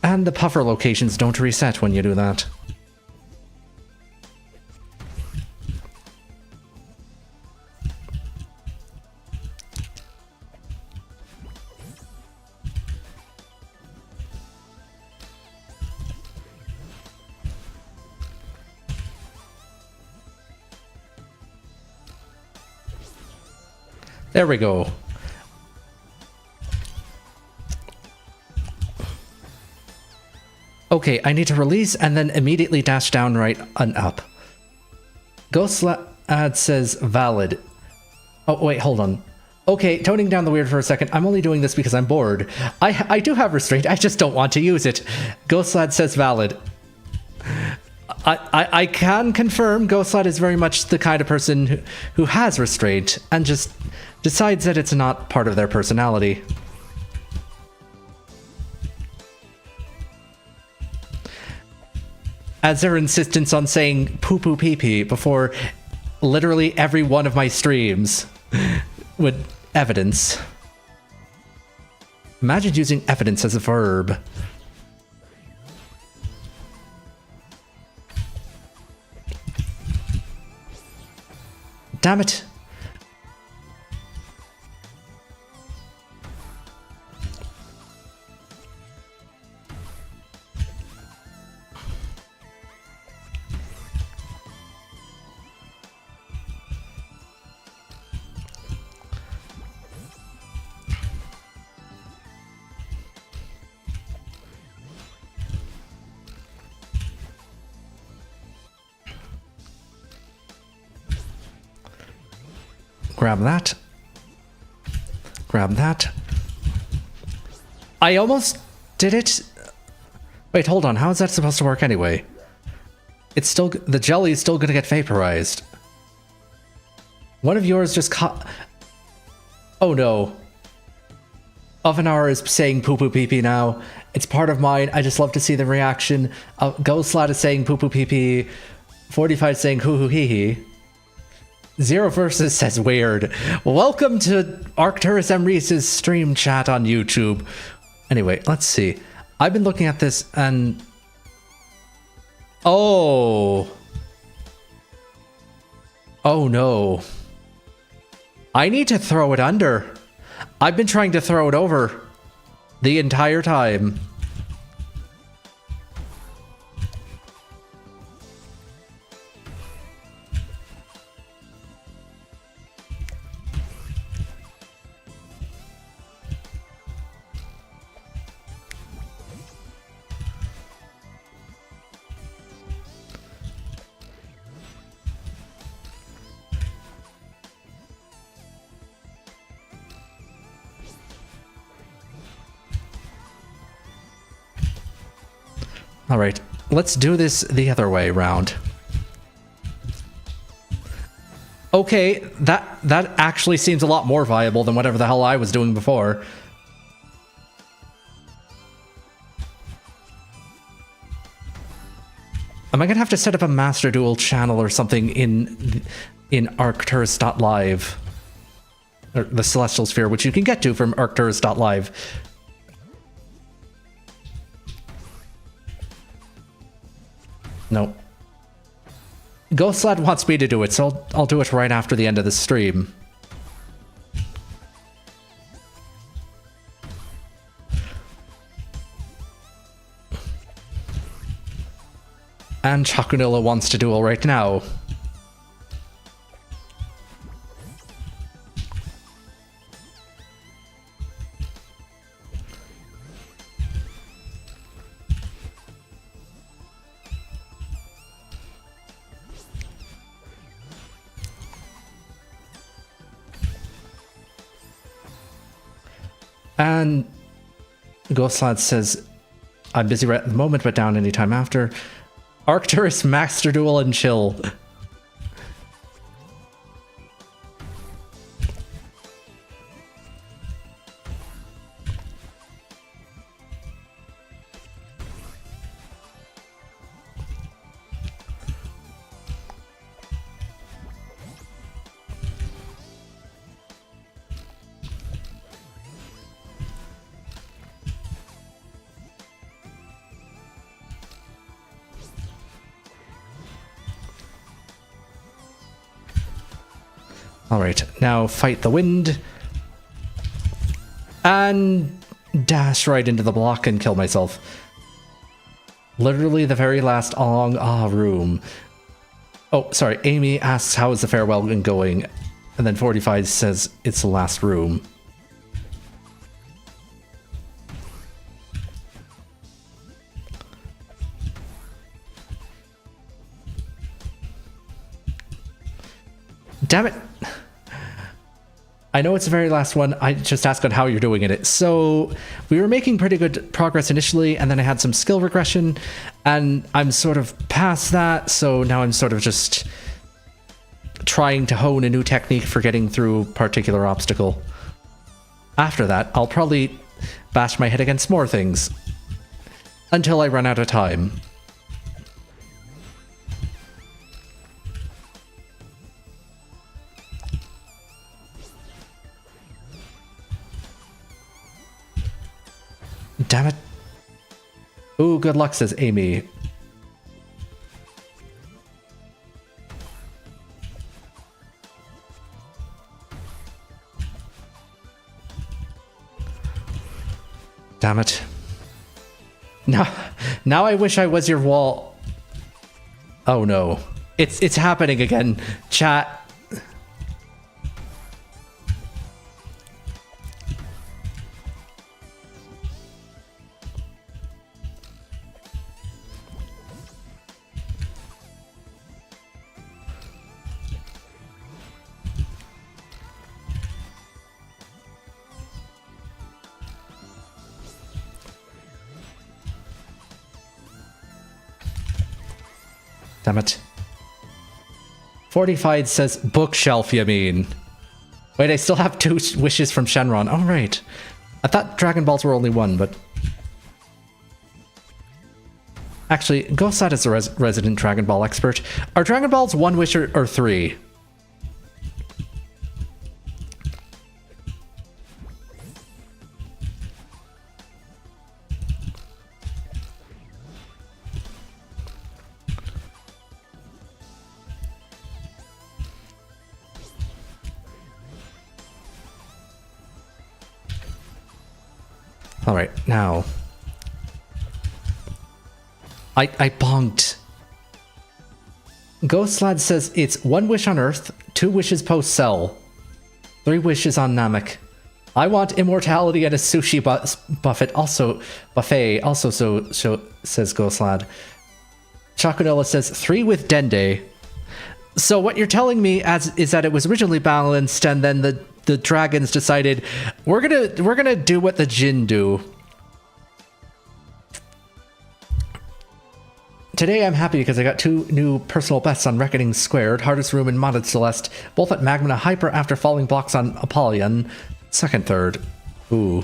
And the puffer locations don't reset when you do that. There we go. Okay, I need to release and then immediately dash down, right, and up. Ghost ad says valid. Oh, wait, hold on. Okay, toning down the weird for a second. I'm only doing this because I'm bored. I do have restraint, I just don't want to use it. Ghost lad says valid. I can confirm Ghost lad is very much the kind of person who has restraint and just decides that it's not part of their personality. As their insistence on saying poo poo pee pee before literally every one of my streams would evidence. Imagine using evidence as a verb. Damn it. Grab that. Grab that. I almost did it. Wait, hold on. How is that supposed to work anyway? It's still... The jelly is still going to get vaporized. One of yours just caught... Oh no. Ovenar is saying poo poo pee pee now. It's part of mine. I just love to see the reaction. Ghost Lad is saying poo poo pee pee. 45 saying hoo hoo hee hee. Zero Versus says weird. Welcome to Arcturus M. Reese's stream chat on YouTube. Anyway, let's see. I've been looking at this and... Oh. Oh no. I need to throw it under. I've been trying to throw it over the entire time. All right, let's do this the other way around. Okay, that actually seems a lot more viable than whatever the hell I was doing before. Am I gonna have to set up a Master Duel channel or something in Arcturus.live? Or the Celestial Sphere, which you can get to from Arcturus.live. No. Ghost Lad wants me to do it, so I'll do it right after the end of the stream. And Chakunilla wants to duel right now. And Ghost Lad says, I'm busy right at the moment, but down anytime after. Arcturus, Master Duel, and chill. Alright, now fight the wind. And dash right into the block and kill myself. Literally the very last long room. Oh, sorry, Amy asks how is the farewell going? And then 45 says it's the last room. Damn it. I know it's the very last one. I just asked on how you're doing in it. So we were making pretty good progress initially, and then I had some skill regression, and I'm sort of past that. So now I'm sort of just trying to hone a new technique for getting through a particular obstacle. After that, I'll probably bash my head against more things until I run out of time. Damn it. Ooh, good luck, says Amy. Damn it. Now I wish I was your wall. Oh no. It's happening again. Chat. Damn it. Fortified says bookshelf, you mean? Wait, I still have 2 wishes from Shenron. Oh, right. I thought Dragon Balls were only 1, but... Actually, Ghostlad is the resident Dragon Ball expert. Are Dragon Balls 1 wish or 3? Alright, now... I bonked. Ghostlad says it's 1 wish on Earth, 2 wishes post Cell, 3 wishes on Namek. I want immortality and a sushi buffet, also so says Ghostlad. Chakunilla says 3 with Dende. So what you're telling me is that it was originally balanced, and then the dragons decided we're gonna do what the Jin do. Today I'm happy because I got 2 new personal bests on Reckoning Squared, Hardest Room and Modded Celeste, both at Magma Hyper after falling blocks on Apollyon. Second, third. Ooh.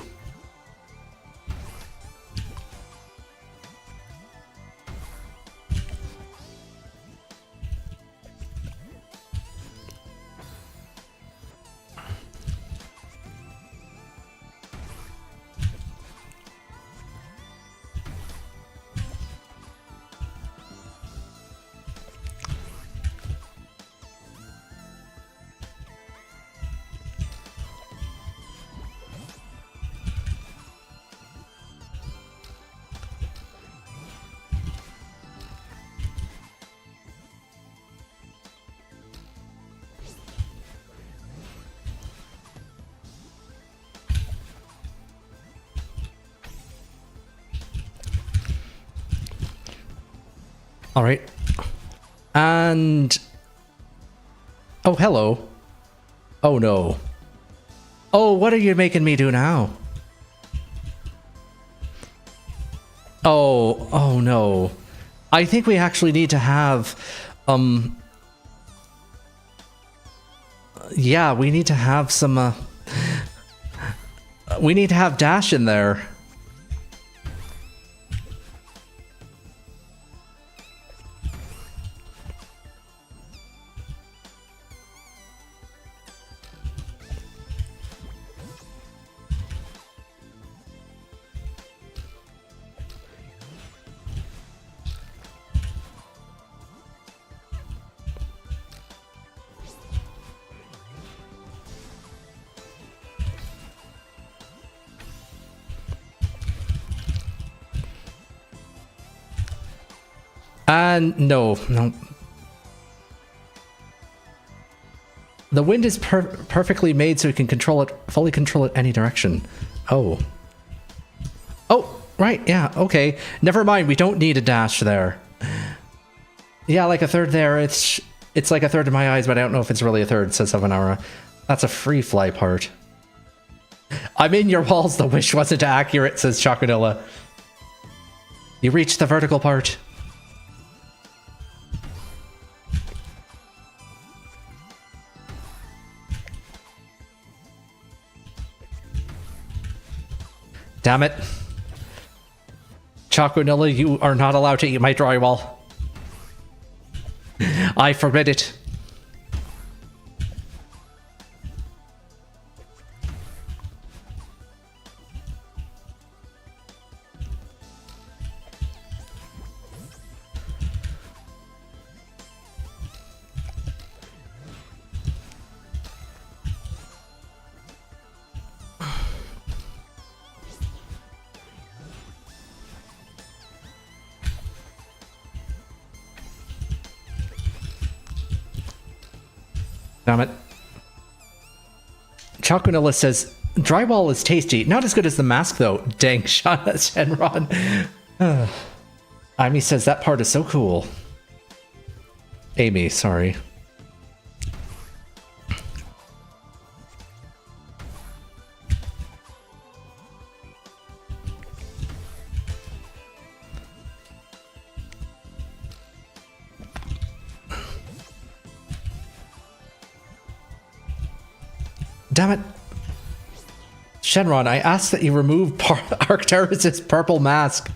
All right. And... oh, hello. Oh, no. Oh, what are you making me do now? Oh, no. I think we actually need to have, yeah, we need to have some, we need to have Dash in there. And no. The wind is perfectly made so you can control it, fully control it any direction. Oh. Oh, right, yeah, okay. Never mind, we don't need a dash there. Yeah, like a third there, it's like a third in my eyes, but I don't know if it's really a third, says Savanara. That's a free fly part. I'm in your walls, the wish wasn't accurate, says Chakunilla. You reached the vertical part. Damn it. Chakunilla, you are not allowed to eat my drywall. I forbid it. Damn it. Chakunilla says, drywall is tasty. Not as good as the mask, though. Dang, Shenron. Amy says, that part is so cool. Amy, sorry. Damn it. Shenron, I asked that you remove Arcturus' purple mask.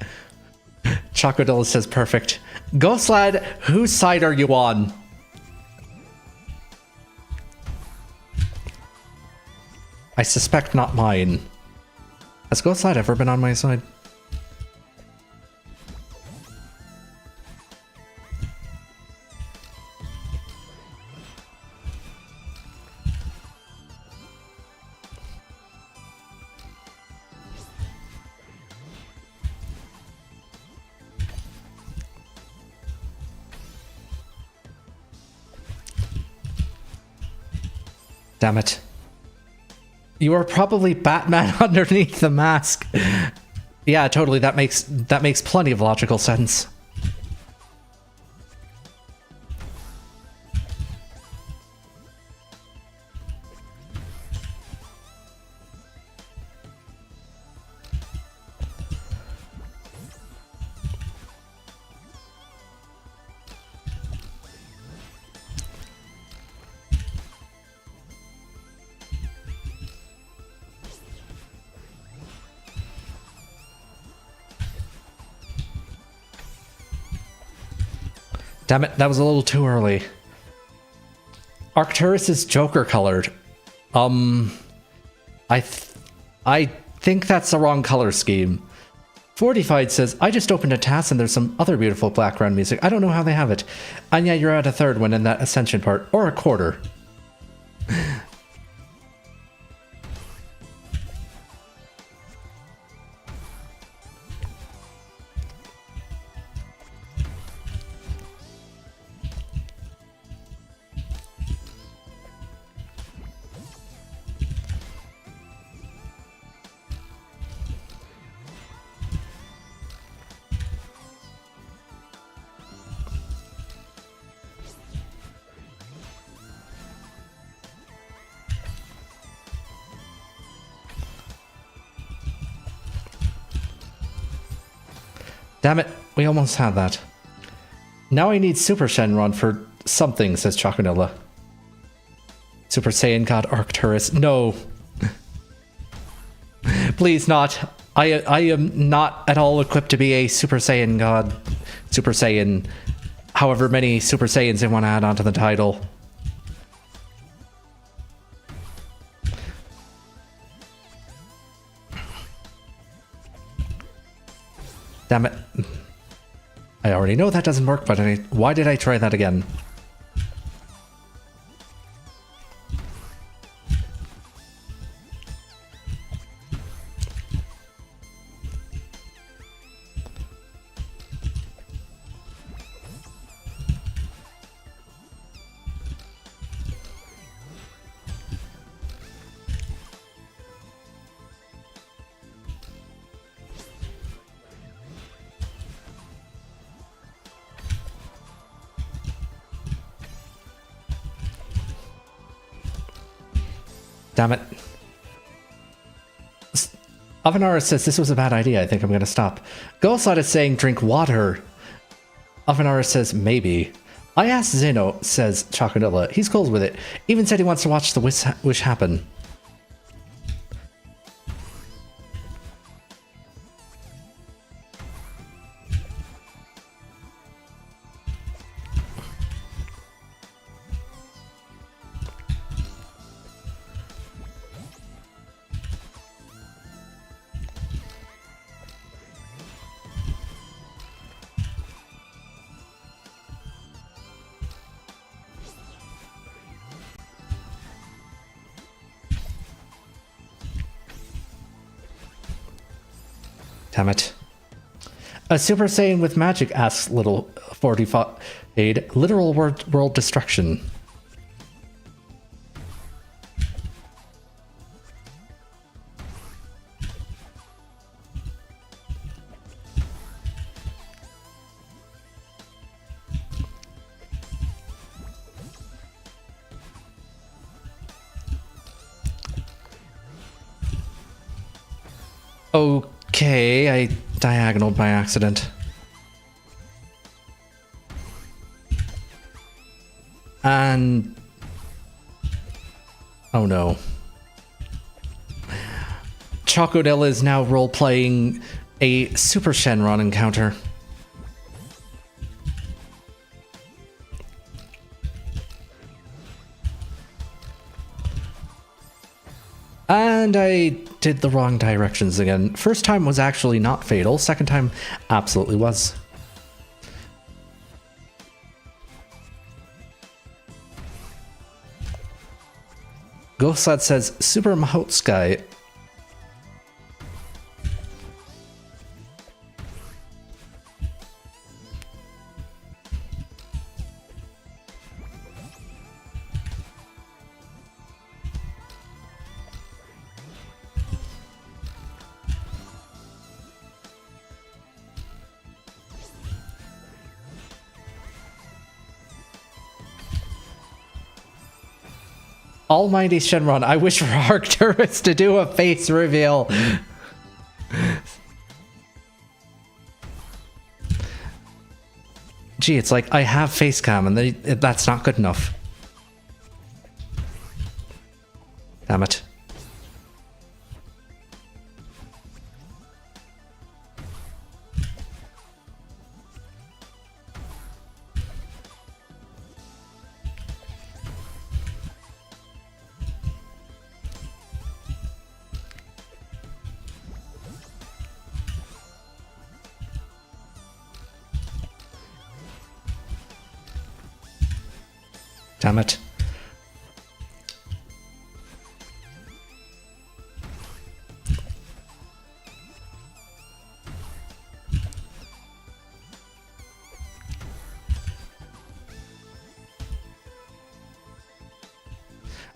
Chocodilla says perfect. Ghost Lad, whose side are you on? I suspect not mine. Has Ghost Lad ever been on my side? Damn it. You are probably Batman underneath the mask. Yeah, totally. That makes plenty of logical sense. Damn it, that was a little too early. Arcturus is Joker colored. I think that's the wrong color scheme. Fortified says, I just opened a task and there's some other beautiful background music. I don't know how they have it. And yeah, you're at a third one in that Ascension part. Or a quarter. Damn it, we almost had that. Now I need Super Shenron for something, says Choconilla. Super Saiyan God Arcturus. No. Please not. I am not at all equipped to be a Super Saiyan God. Super Saiyan. However many Super Saiyans they want to add onto the title. Damn it. I already know that doesn't work, but why did I try that again? Damn it. Avanara says this was a bad idea. I think I'm going to stop. Ghostlad is saying drink water. Avanara says maybe. I asked Zeno, says Choconilla. He's cool with it. Even said he wants to watch the wish happen. Damn it. A Super Saiyan with magic, asks Little 45. Literal world destruction. Okay, I diagonaled by accident. And... oh no. Chocodile is now role-playing a Super Shenron encounter. And I did the wrong directions again. First time was actually not fatal. Second time absolutely was. Ghostlad says, Super Mahotsky. Almighty Shenron, I wish for Arcturus to do a face reveal. Gee, it's like I have face cam and that's not good enough. Damn it. Damn it.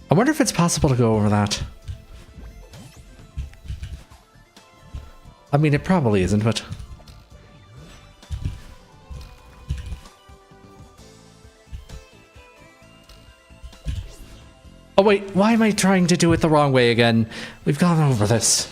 I wonder if it's possible to go over that. I mean, it probably isn't, but... Oh wait, why am I trying to do it the wrong way again? We've gone over this.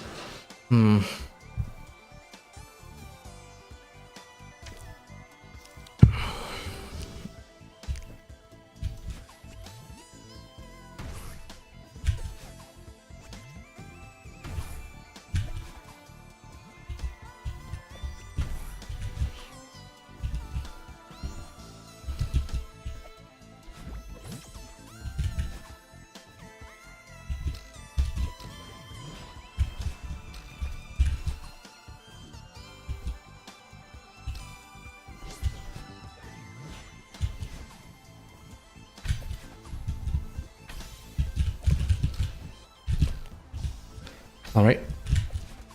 All right,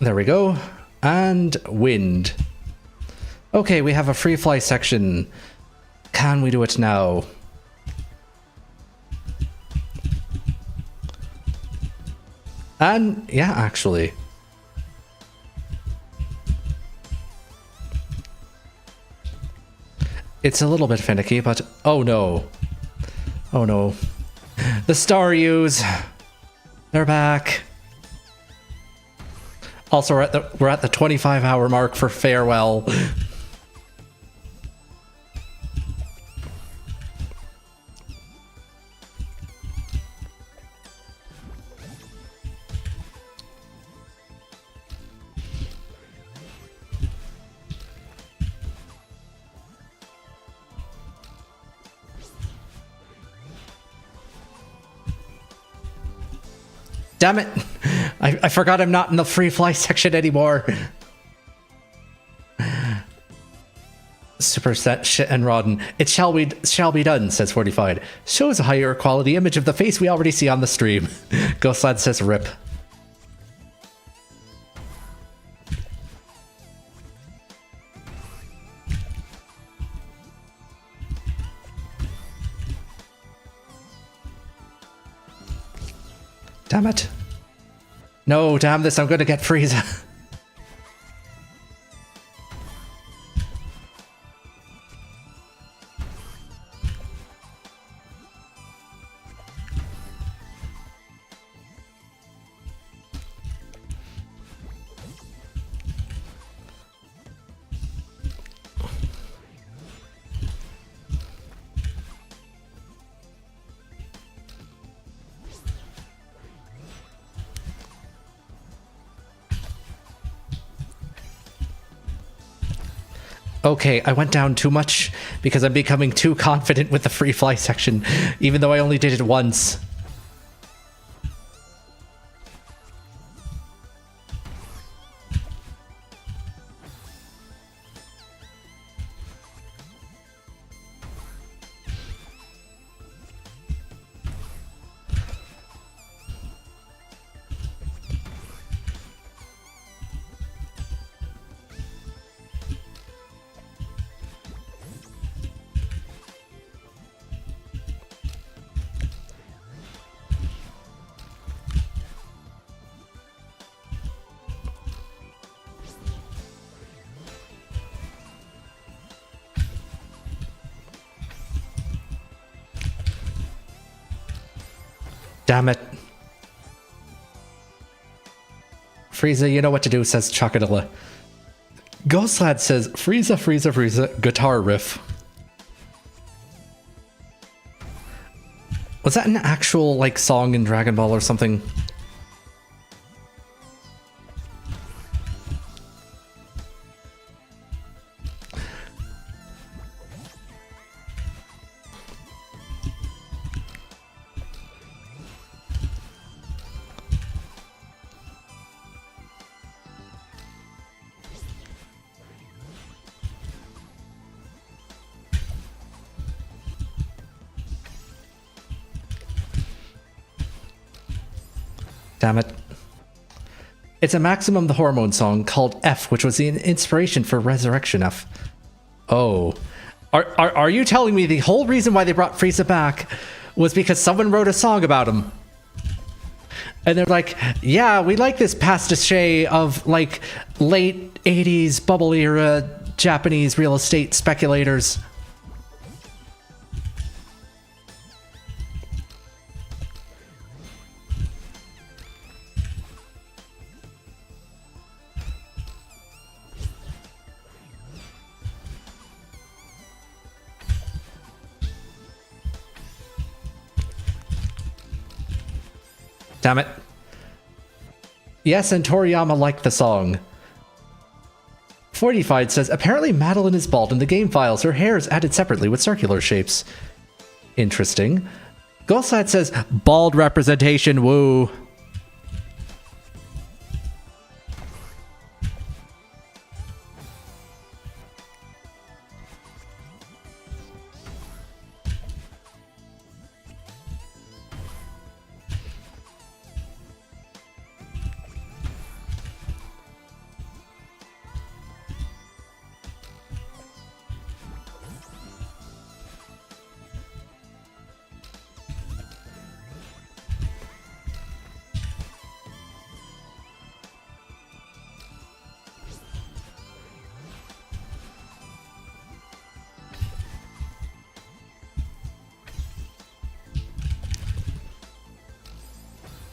there we go. And wind. Okay, we have a free fly section. Can we do it now? And yeah, actually. It's a little bit finicky, but oh no. Oh no. The Staryus. They're back. Also, we're at the 25-hour mark for farewell. Damn it! I forgot I'm not in the free fly section anymore. Super set shit and Rodden. It shall be done, says 45. Shows a higher quality image of the face we already see on the stream. Ghostlad says rip. Damn it. No, damn this, I'm gonna get Frieza. Okay, I went down too much because I'm becoming too confident with the free fly section, even though I only did it once. Damn it. Frieza, you know what to do, says Chocodilla. Ghost Lad says, Frieza, Frieza, Frieza, guitar riff. Was that an actual, like, song in Dragon Ball or something? Damn it. It's a Maximum the Hormone song called F, which was the inspiration for Resurrection F. Oh. Are you telling me the whole reason why they brought Frieza back was because someone wrote a song about him? And they're like, yeah, we like this pastiche of, like, late 80s bubble era Japanese real estate speculators. Damn it. Yes, and Toriyama liked the song. Fortified says, apparently Madeline is bald in the game files. Her hair is added separately with circular shapes. Interesting. Ghostlad says, bald representation, woo.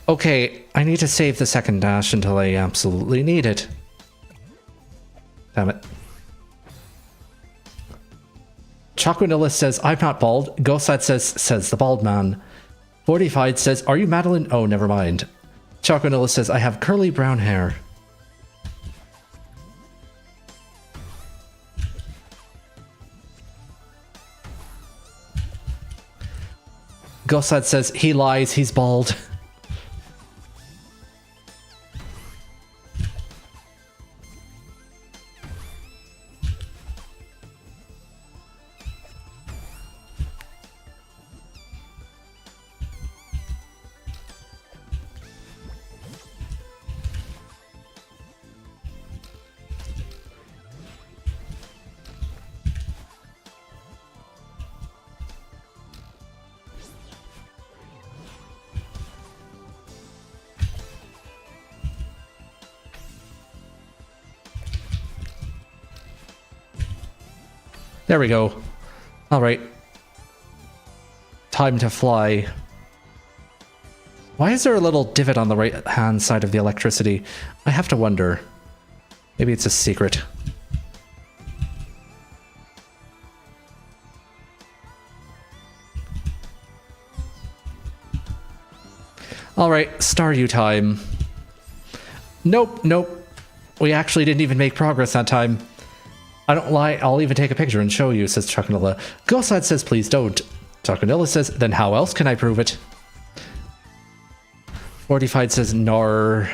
Okay, I need to save the second dash until I absolutely need it. Damn it. Chocoanilla says, I'm not bald. Ghostlad says the bald man. Fortified says, are you Madeline? Oh, never mind. Chocoanilla says, I have curly brown hair. Ghostlad says, he lies, he's bald. There we go. All right. Time to fly. Why is there a little divot on the right-hand side of the electricity? I have to wonder. Maybe it's a secret. All right, Staryu time. Nope, nope. We actually didn't even make progress that time. I don't lie. I'll even take a picture and show you, says Choconilla. Ghostlad says, please don't. Choconilla says, then how else can I prove it? Fortified says, nar.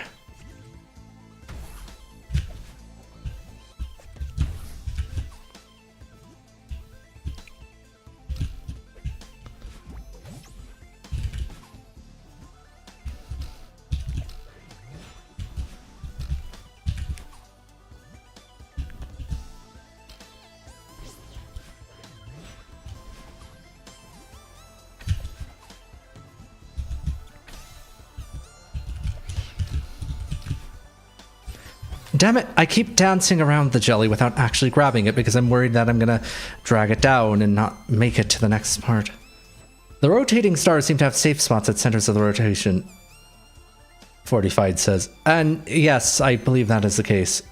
Damn it, I keep dancing around the jelly without actually grabbing it because I'm worried that I'm gonna drag it down and not make it to the next part. The rotating stars seem to have safe spots at centers of the rotation, Fortified says. And yes, I believe that is the case.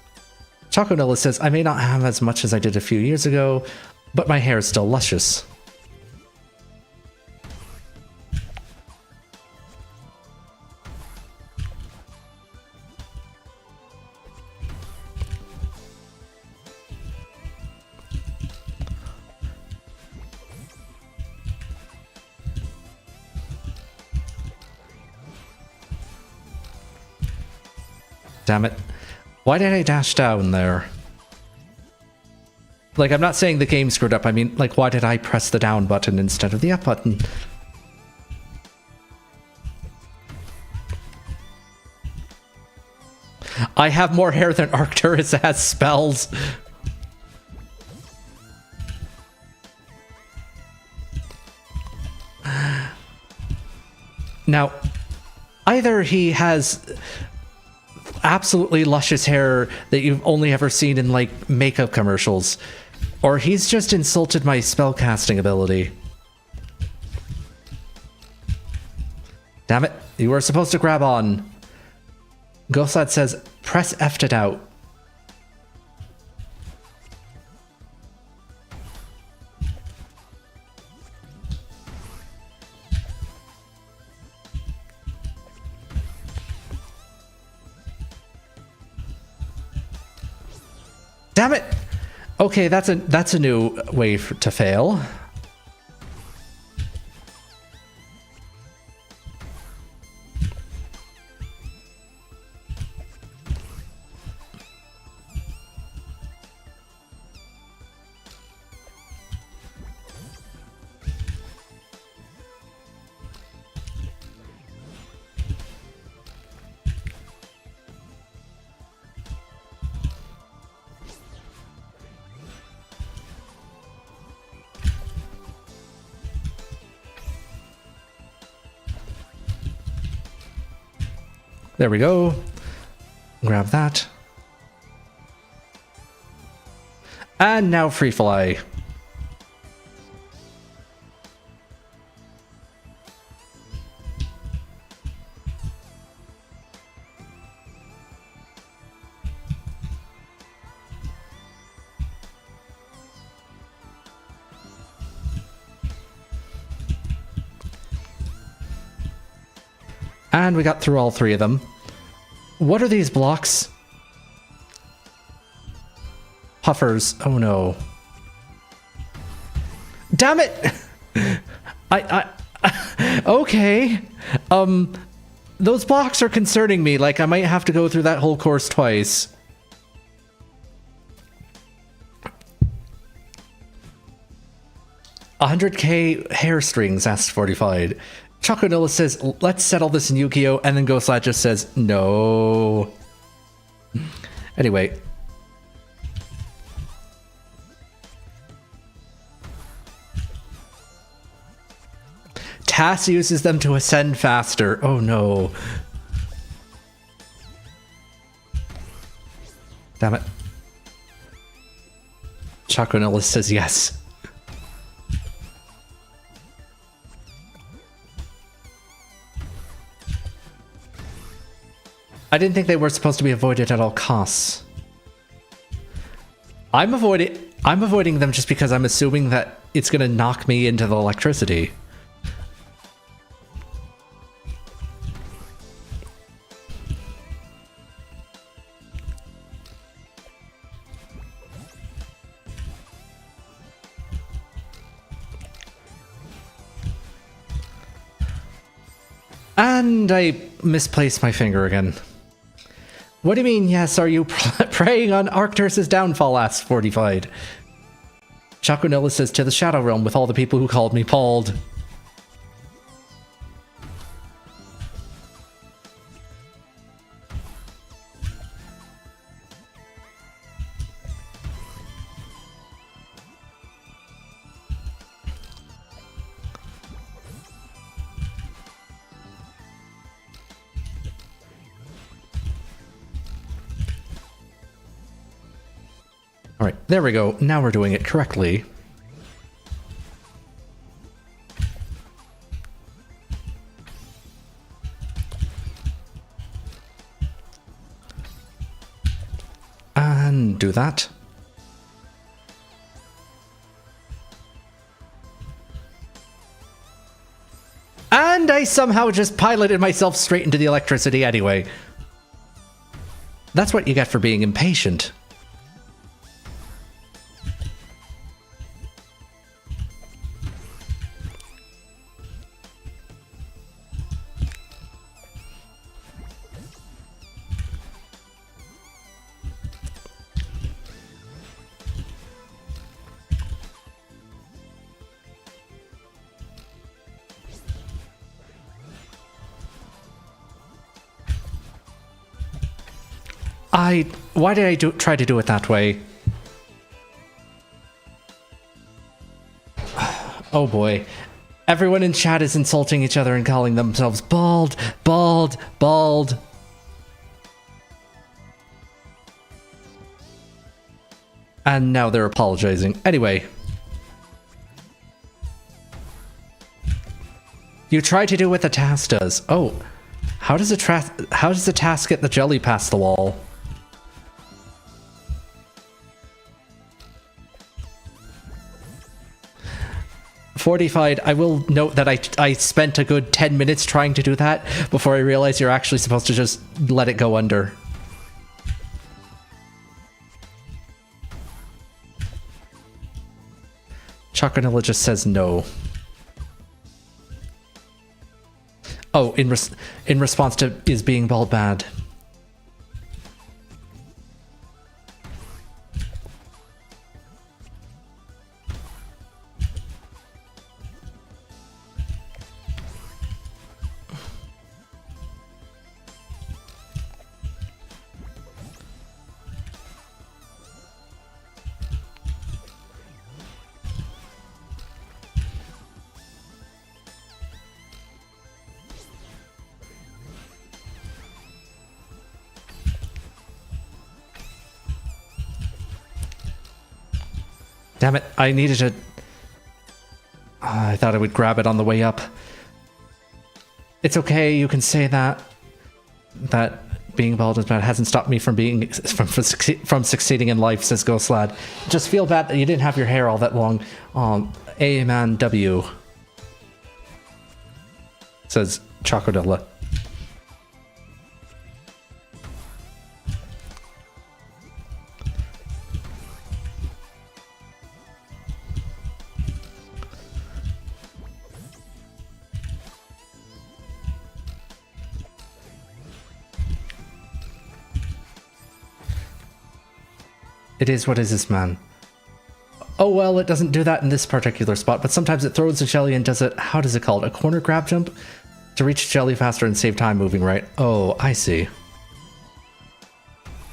Choconilla says, I may not have as much as I did a few years ago, but my hair is still luscious. Damn it. Why did I dash down there? Like, I'm not saying the game screwed up. I mean, like, why did I press the down button instead of the up button? I have more hair than Arcturus has spells. Now, either he has absolutely luscious hair that you've only ever seen in, like, makeup commercials, or he's just insulted my spellcasting ability. Damn it, you were supposed to grab on. Ghostlad says, press F to doubt. Damn it! Okay, that's a new way to fail. There we go. Grab that. And now free fly. And we got through all three of them. What are these blocks? Puffers. Oh no. Damn it! Okay. Those blocks are concerning me. Like, I might have to go through that whole course twice. $100K hair strings, asked Fortified. Choconilla says, let's settle this in Yu-Gi-Oh! And then Ghostlad just says, no. Anyway. Tass uses them to ascend faster. Oh no. Damn it. Choconilla says yes. I didn't think they were supposed to be avoided at all costs. I'm avoiding them just because I'm assuming that it's gonna knock me into the electricity. And I misplaced my finger again. What do you mean, yes, are you preying on Arcturus' downfall, asks Fortified. Chakunilla says, to the Shadow Realm with all the people who called me Pauled. All right, there we go. Now we're doing it correctly. And do that. And I somehow just piloted myself straight into the electricity anyway. That's what you get for being impatient. Why did I try to do it that way? Oh boy. Everyone in chat is insulting each other and calling themselves bald, bald, bald. And now they're apologizing. Anyway. You try to do what the task does. Oh. How does the task get the jelly past the wall? Fortified, I will note that I spent a good 10 minutes trying to do that before I realized you're actually supposed to just let it go under. Choconilla just says no. Oh, in response to is being bald bad. Damn it, I needed to... I thought I would grab it on the way up. It's okay, you can say that. That being bald is bad hasn't stopped me from succeeding in life, says Ghost Lad. Just feel bad that you didn't have your hair all that long. A-man W. Says Chocodilla. It is what is this, man? Oh, well, it doesn't do that in this particular spot, but sometimes it throws the jelly and does it... How does it call it? A corner grab jump? To reach jelly faster and save time moving, right? Oh, I see.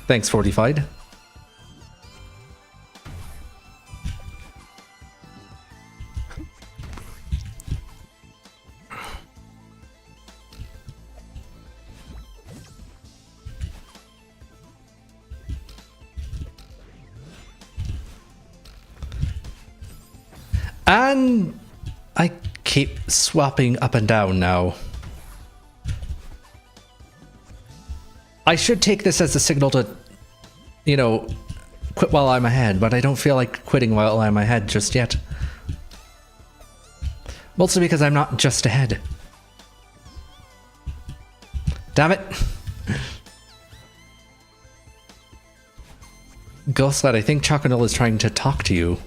Thanks, Fortified. And I keep swapping up and down now. I should take this as a signal to, you know, quit while I'm ahead, but I don't feel like quitting while I'm ahead just yet. Mostly because I'm not just ahead. Damn it. Ghostlet, I think Choconilla is trying to talk to you.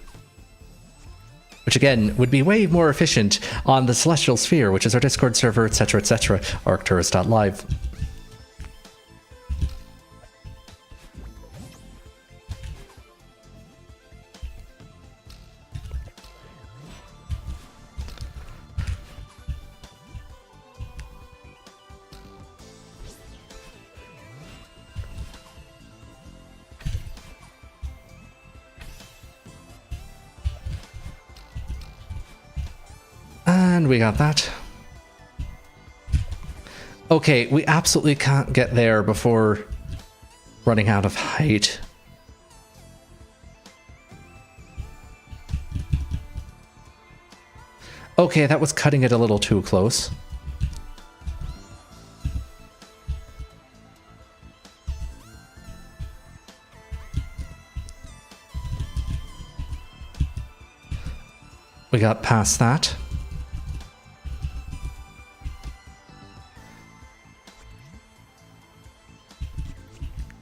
which again would be way more efficient on the Celestial Sphere, which is our Discord server, etc., etc., Arcturus.live. And we got that. Okay, we absolutely can't get there before running out of height. Okay, that was cutting it a little too close. We got past that.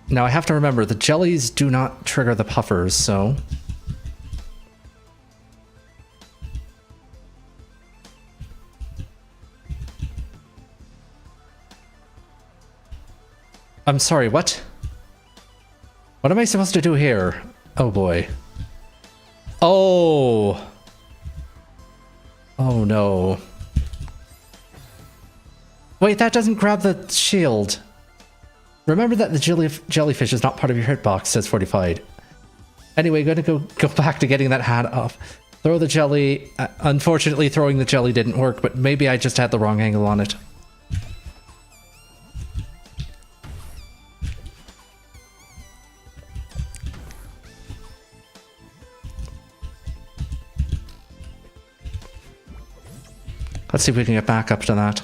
Now I have to remember, the jellies do not trigger the puffers, so... I'm sorry, what? What am I supposed to do here? Oh boy. Oh! Oh no. Wait, that doesn't grab the shield. Remember that the jellyfish is not part of your hitbox, says Fortified. Anyway, gonna go back to getting that hat off. Throw the jelly. Unfortunately, throwing the jelly didn't work, but maybe I just had the wrong angle on it. Let's see if we can get back up to that.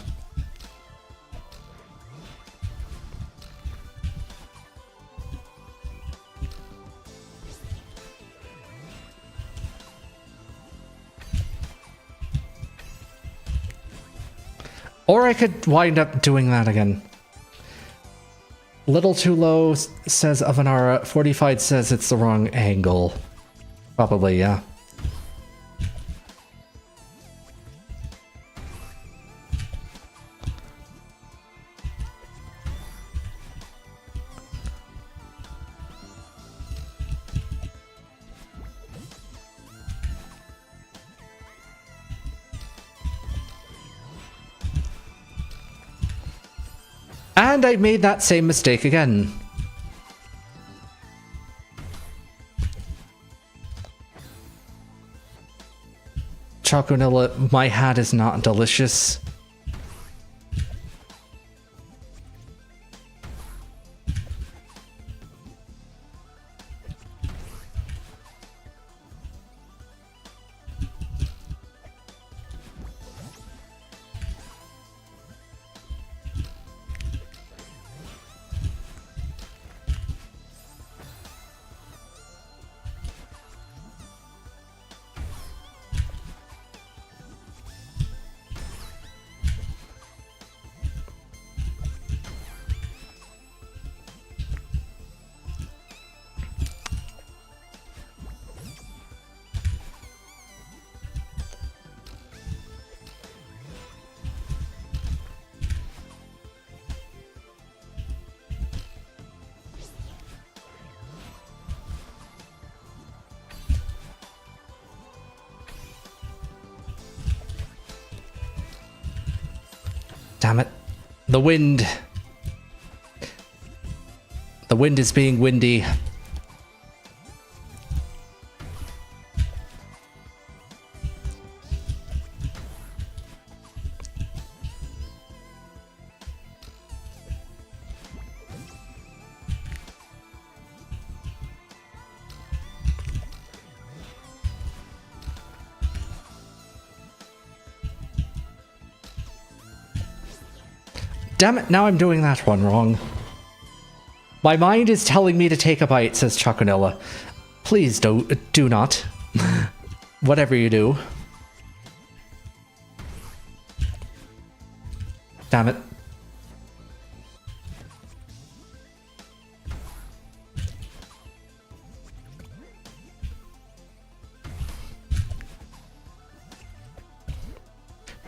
Or I could wind up doing that again. Little too low, says Avanara. Fortified says it's the wrong angle. Probably, yeah. And I made that same mistake again. Choconilla, my hat is not delicious. Damn it. The wind. The wind is being windy. Damn it, now I'm doing that one wrong. My mind is telling me to take a bite, says Choconilla. Please do not. Whatever you do. Damn it.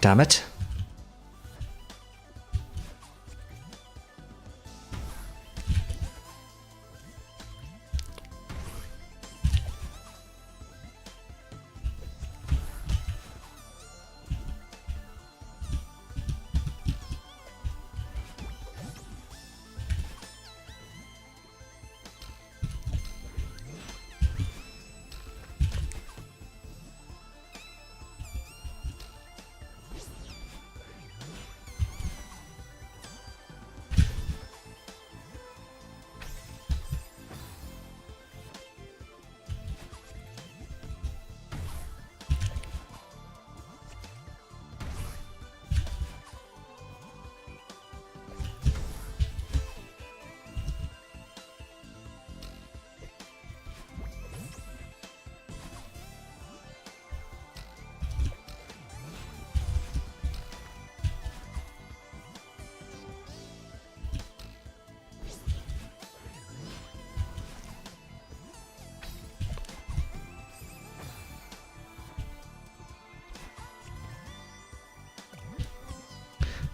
Damn it.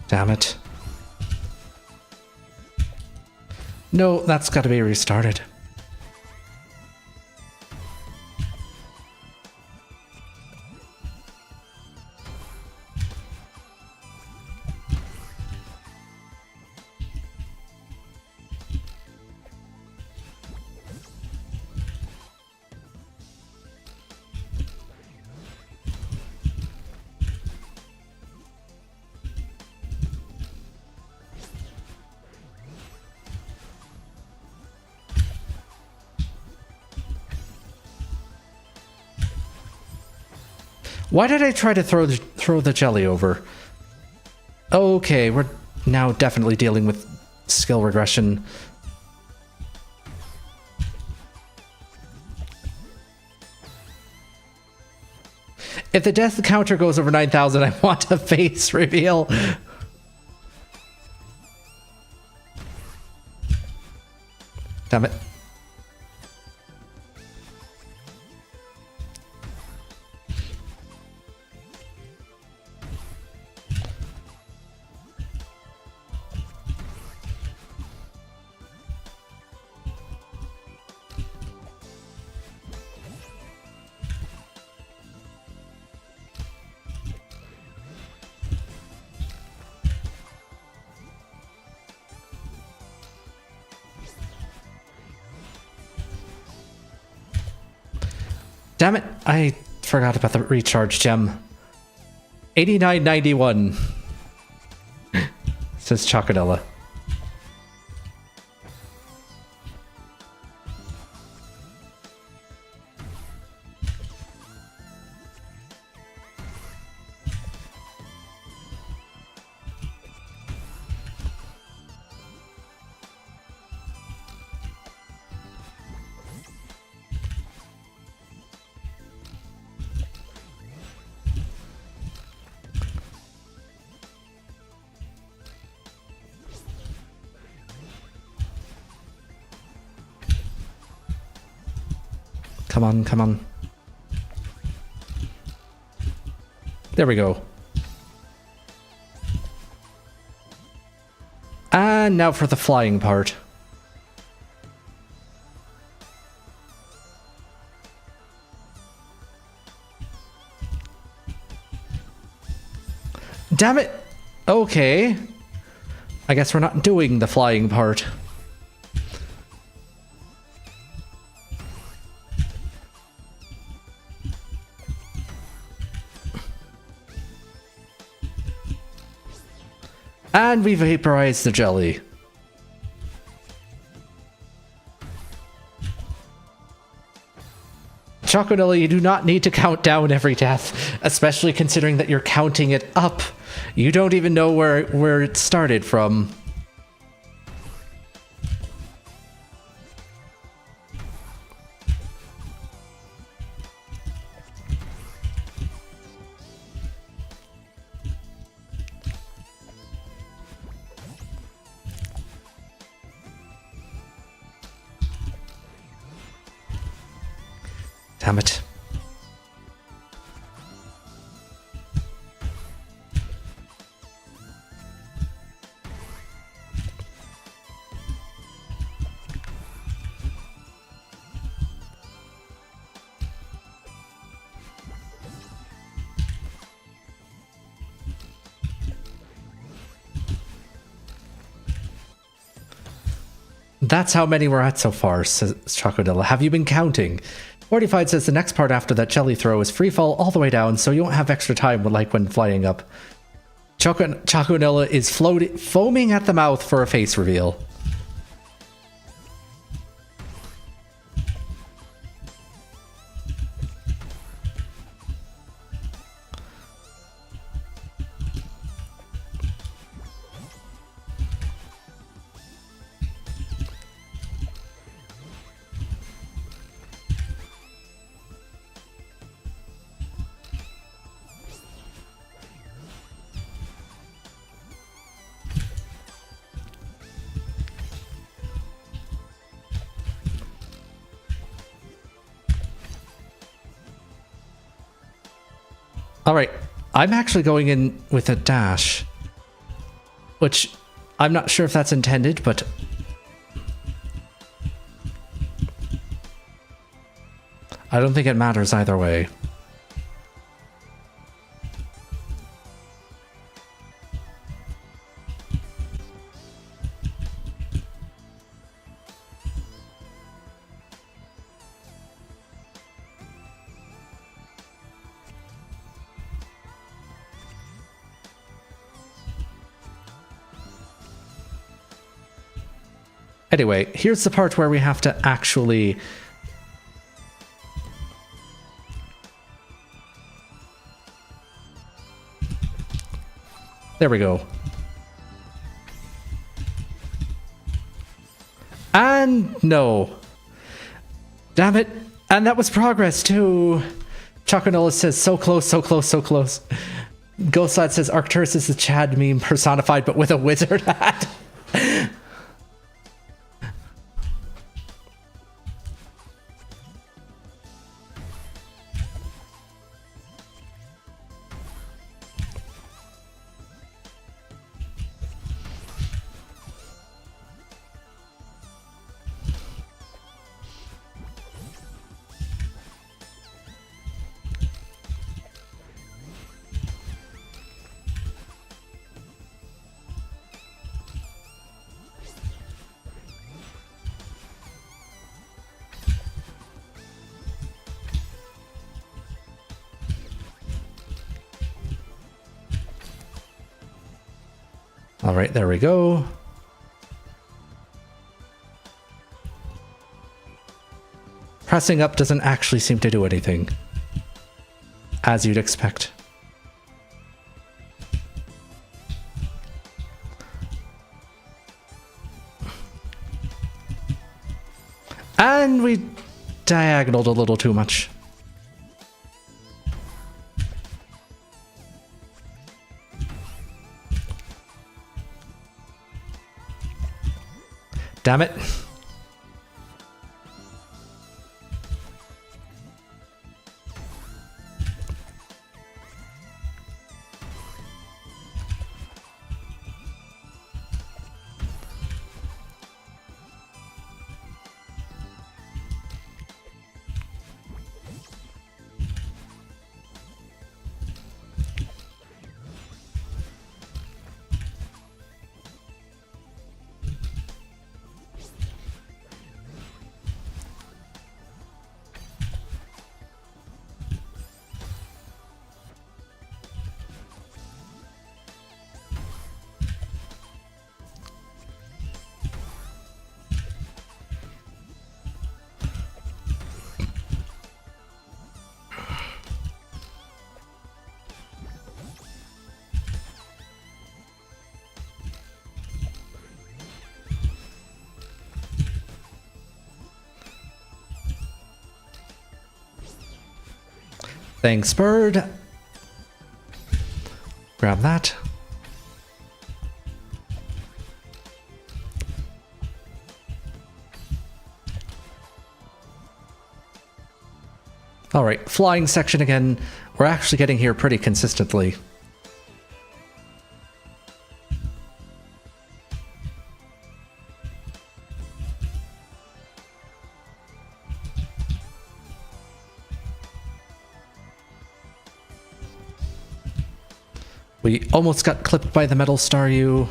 Damn it. No, that's got to be restarted. Why did I try to throw the jelly over? Okay, we're now definitely dealing with skill regression. If the death counter goes over 9,000, I want a face reveal. Damn it. Damn it, I forgot about the recharge gem. 89.91 says Chocodella. Come on, come on. There we go. And now for the flying part. Damn it! Okay. I guess we're not doing the flying part. And we vaporized the jelly. Chocodella, you do not need to count down every death, especially considering that you're counting it up. You don't even know where it started from. Damn it. That's how many we're at so far, says Chocodilla. Have you been counting? Fortified says the next part after that jelly throw is free fall all the way down, so you won't have extra time like when flying up. Chocodilla is foaming at the mouth for a face reveal. Alright, I'm actually going in with a dash, which I'm not sure if that's intended, but I don't think it matters either way. Anyway, here's the part where we have to actually... There we go. And no. Damn it. And that was progress too. Choconola says so close, so close, so close. Ghostlad says Arcturus is the Chad meme personified but with a wizard hat. All right, there we go. Pressing up doesn't actually seem to do anything, as you'd expect. And we diagonaled a little too much. Damn it. Thanks, bird. Grab that. All right, flying section again. We're actually getting here pretty consistently. We almost got clipped by the metal Staryu.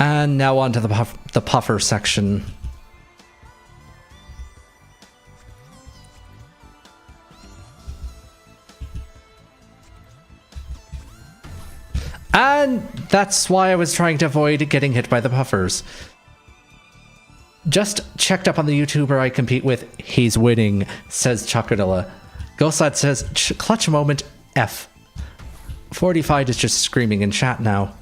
And now on to the puffer section. And that's why I was trying to avoid getting hit by the puffers. Just checked up on the YouTuber I compete with. He's winning, says Chocodilla. Ghostlad says, clutch moment, F. 45 is just screaming in chat now.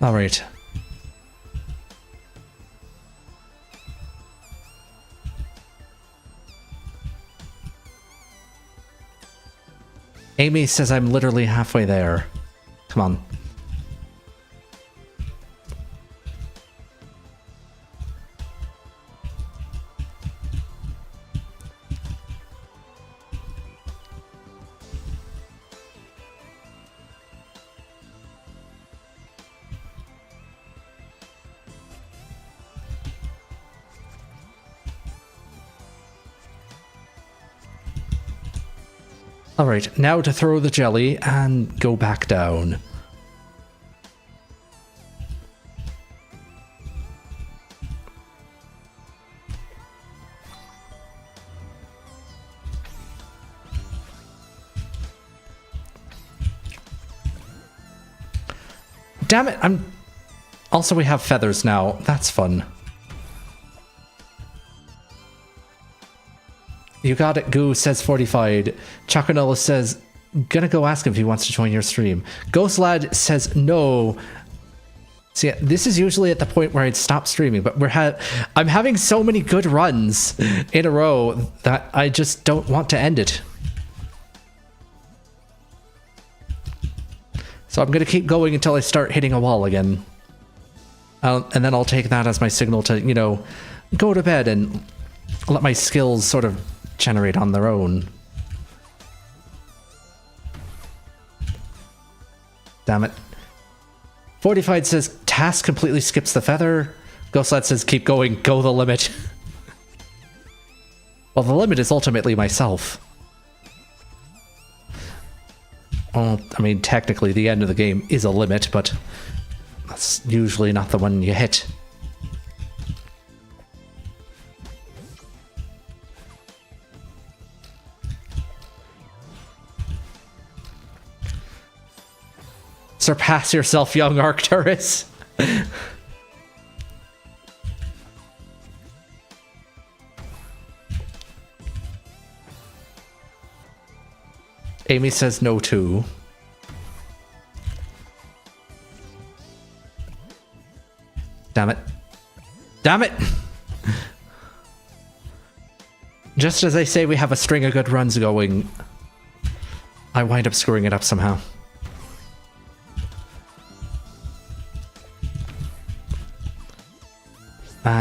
All right. Amy says I'm literally halfway there. Come on. Alright, now to throw the jelly and go back down. Damn it, Also, we have feathers now. That's fun. You got it, Goo, says 45. Chaconola says, gonna go ask him if he wants to join your stream. Ghost Lad says no. See, this is usually at the point where I'd stop streaming, but I'm having so many good runs in a row that I just don't want to end it. So I'm gonna keep going until I start hitting a wall again. And then I'll take that as my signal to, you know, go to bed and let my skills sort of generate on their own. Damn it. 45 says task completely skips the feather. Ghostlad says keep going, go the limit. Well, the limit is ultimately myself. Well, I mean, technically the end of the game is a limit, but that's usually not the one you hit. Surpass yourself, young Arcturus. Amy says no too. Damn it. Damn it! Just as I say we have a string of good runs going, I wind up screwing it up somehow.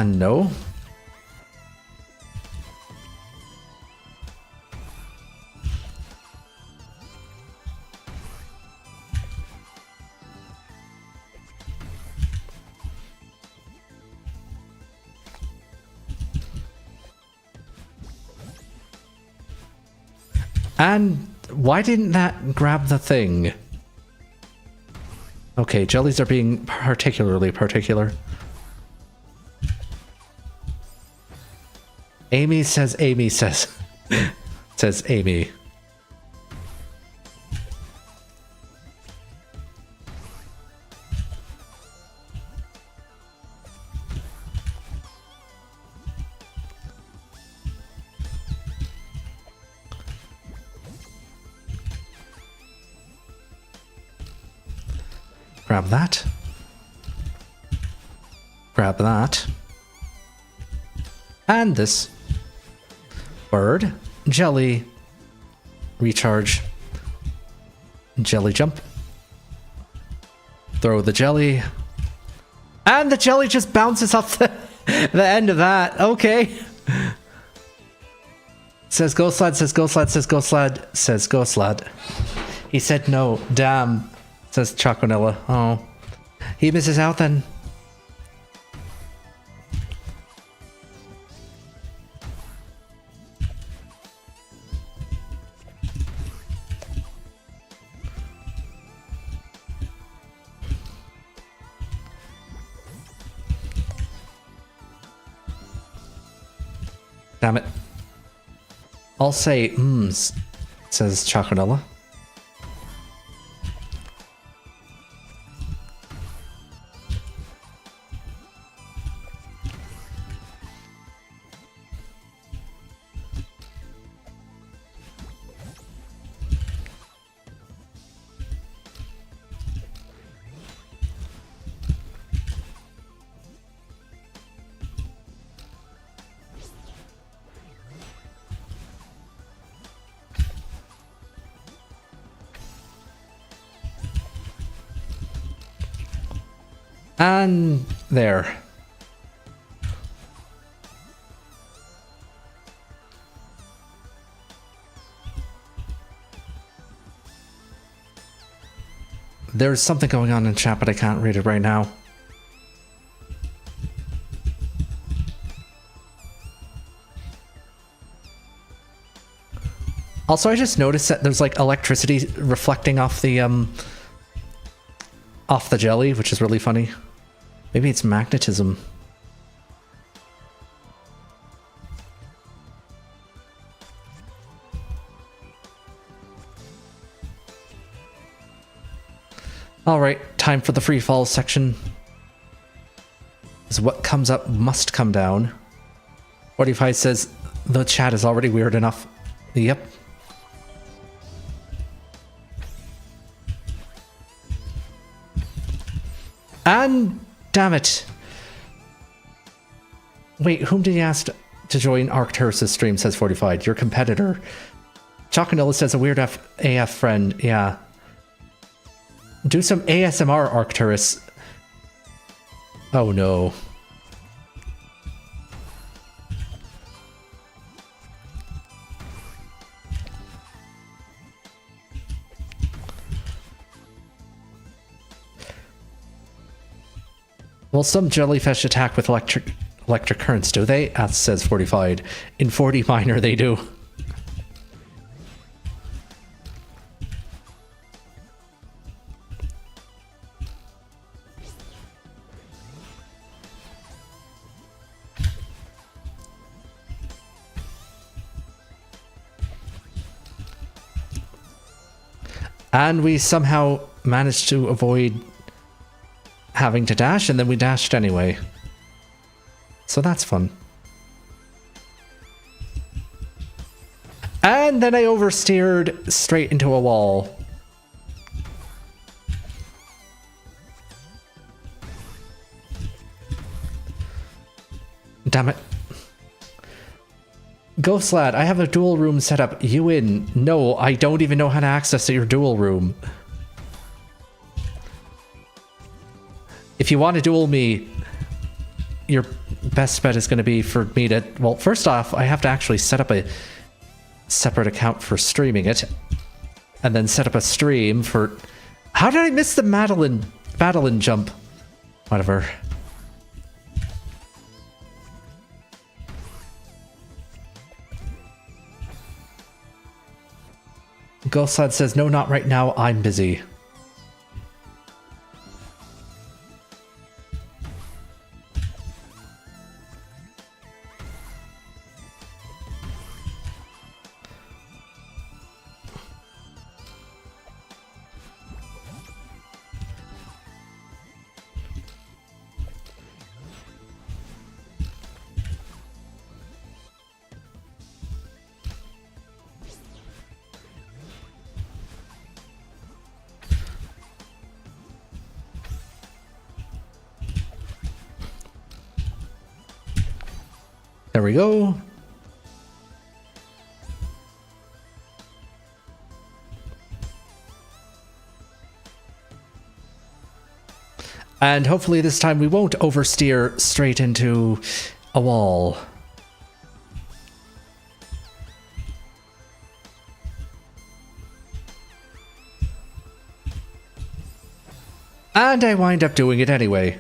No. And why didn't that grab the thing? Okay, jellies are being particularly particular. Amy says says Amy. Grab that. Grab that. And this. Bird. Jelly. Recharge. Jelly jump. Throw the jelly. And the jelly just bounces off the end of that. Okay. Says Ghost Lad, says Ghost Lad, says Ghost Lad, says Ghost Lad. He said no. Damn, says Choconilla. Oh. He misses out then. Damn it. I'll say says Choconilla. And there. There's something going on in chat, but I can't read it right now. Also, I just noticed that there's like electricity reflecting off the jelly, which is really funny. Maybe it's magnetism. Alright, time for the free fall section. Is what comes up must come down. 45 says the chat is already weird enough. Yep. And damn it. Wait, whom did he ask to join Arcturus' stream, says 45? Your competitor. Choconilla says a weird AF friend. Yeah. Do some ASMR, Arcturus. Oh no. Well, some jellyfish attack with electric currents, do they? Says 45. In 40 minor, they do. And we somehow managed to avoid having to dash, and then we dashed anyway. So that's fun. And then I oversteered straight into a wall. Damn it. Ghost Lad, I have a dual room set up. You in? No, I don't even know how to access your dual room. If you want to duel me, your best bet is going to be for me to... Well, first off, I have to actually set up a separate account for streaming it. And then set up a stream for... How did I miss the Madeline jump? Whatever. Ghostlad says, no, not right now, I'm busy. There we go. And hopefully this time we won't oversteer straight into a wall. And I wind up doing it anyway.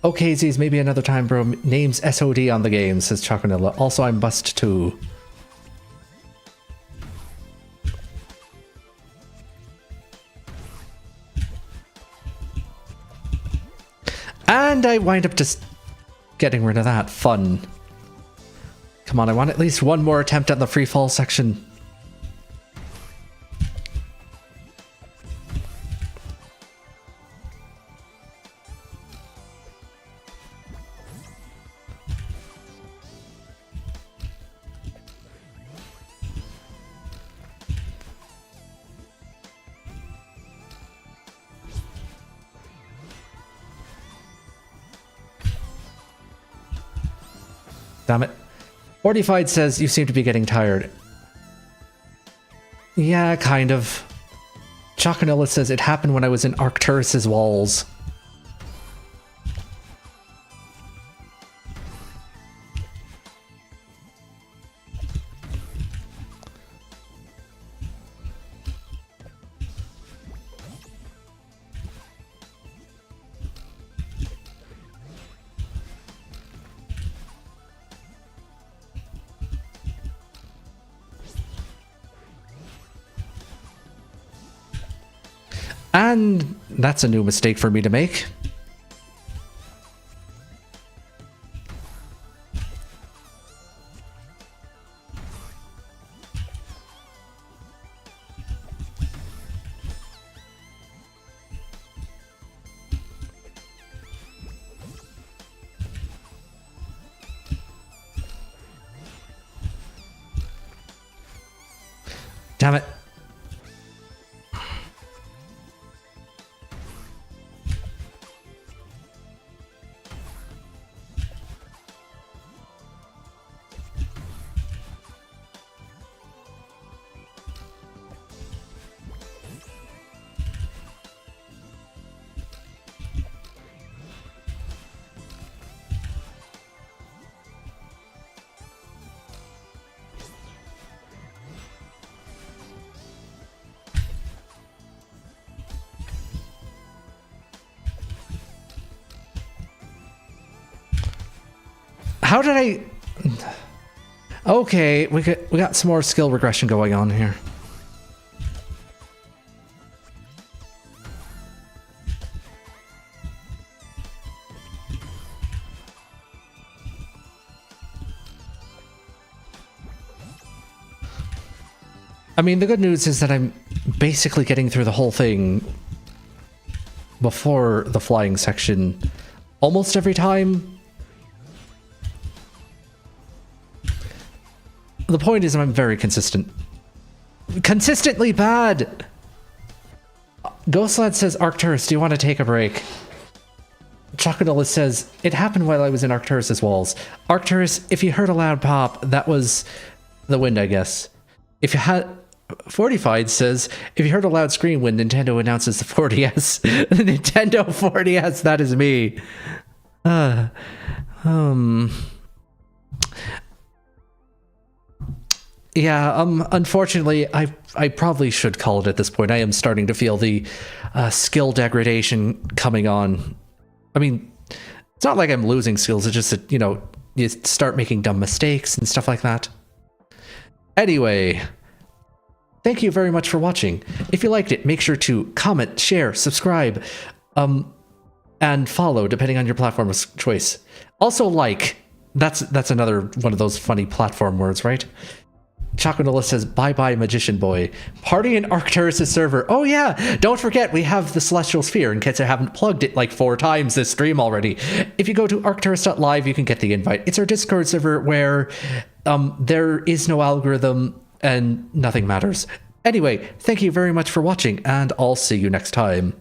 Okay, Z's, maybe another time, bro. Name's SOD on the game, says Choconilla. Also, I'm bust too. And I wind up just getting rid of that. Fun. Come on, I want at least one more attempt at the free fall section. Damn it. Fortified says, you seem to be getting tired. Yeah, kind of. Choconilla says, it happened when I was in Arcturus's walls. And that's a new mistake for me to make. Damn it. How did I... Okay, we got some more skill regression going on here. I mean, the good news is that I'm basically getting through the whole thing before the flying section almost every time. The point is I'm very consistent. Consistently bad! Ghostlad says, Arcturus, do you want to take a break? Choconilla says, it happened while I was in Arcturus's walls. Arcturus, if you heard a loud pop, that was the wind, I guess. If you had... Fortified says, if you heard a loud scream when Nintendo announces the 40S, the Nintendo 40S, that is me. Yeah, unfortunately, I probably should call it at this point. I am starting to feel the skill degradation coming on. I mean, it's not like I'm losing skills, it's just that, you know, you start making dumb mistakes and stuff like that. Anyway, thank you very much for watching. If you liked it, make sure to comment, share, subscribe, and follow, depending on your platform of choice. Also like. That's another one of those funny platform words, right? Choconilla says, bye-bye, Magician Boy. Party in Arcturus' server. Oh yeah, don't forget, we have the Celestial Sphere, in case I haven't plugged it like 4 times this stream already. If you go to arcturus.live, you can get the invite. It's our Discord server where there is no algorithm and nothing matters. Anyway, thank you very much for watching, and I'll see you next time.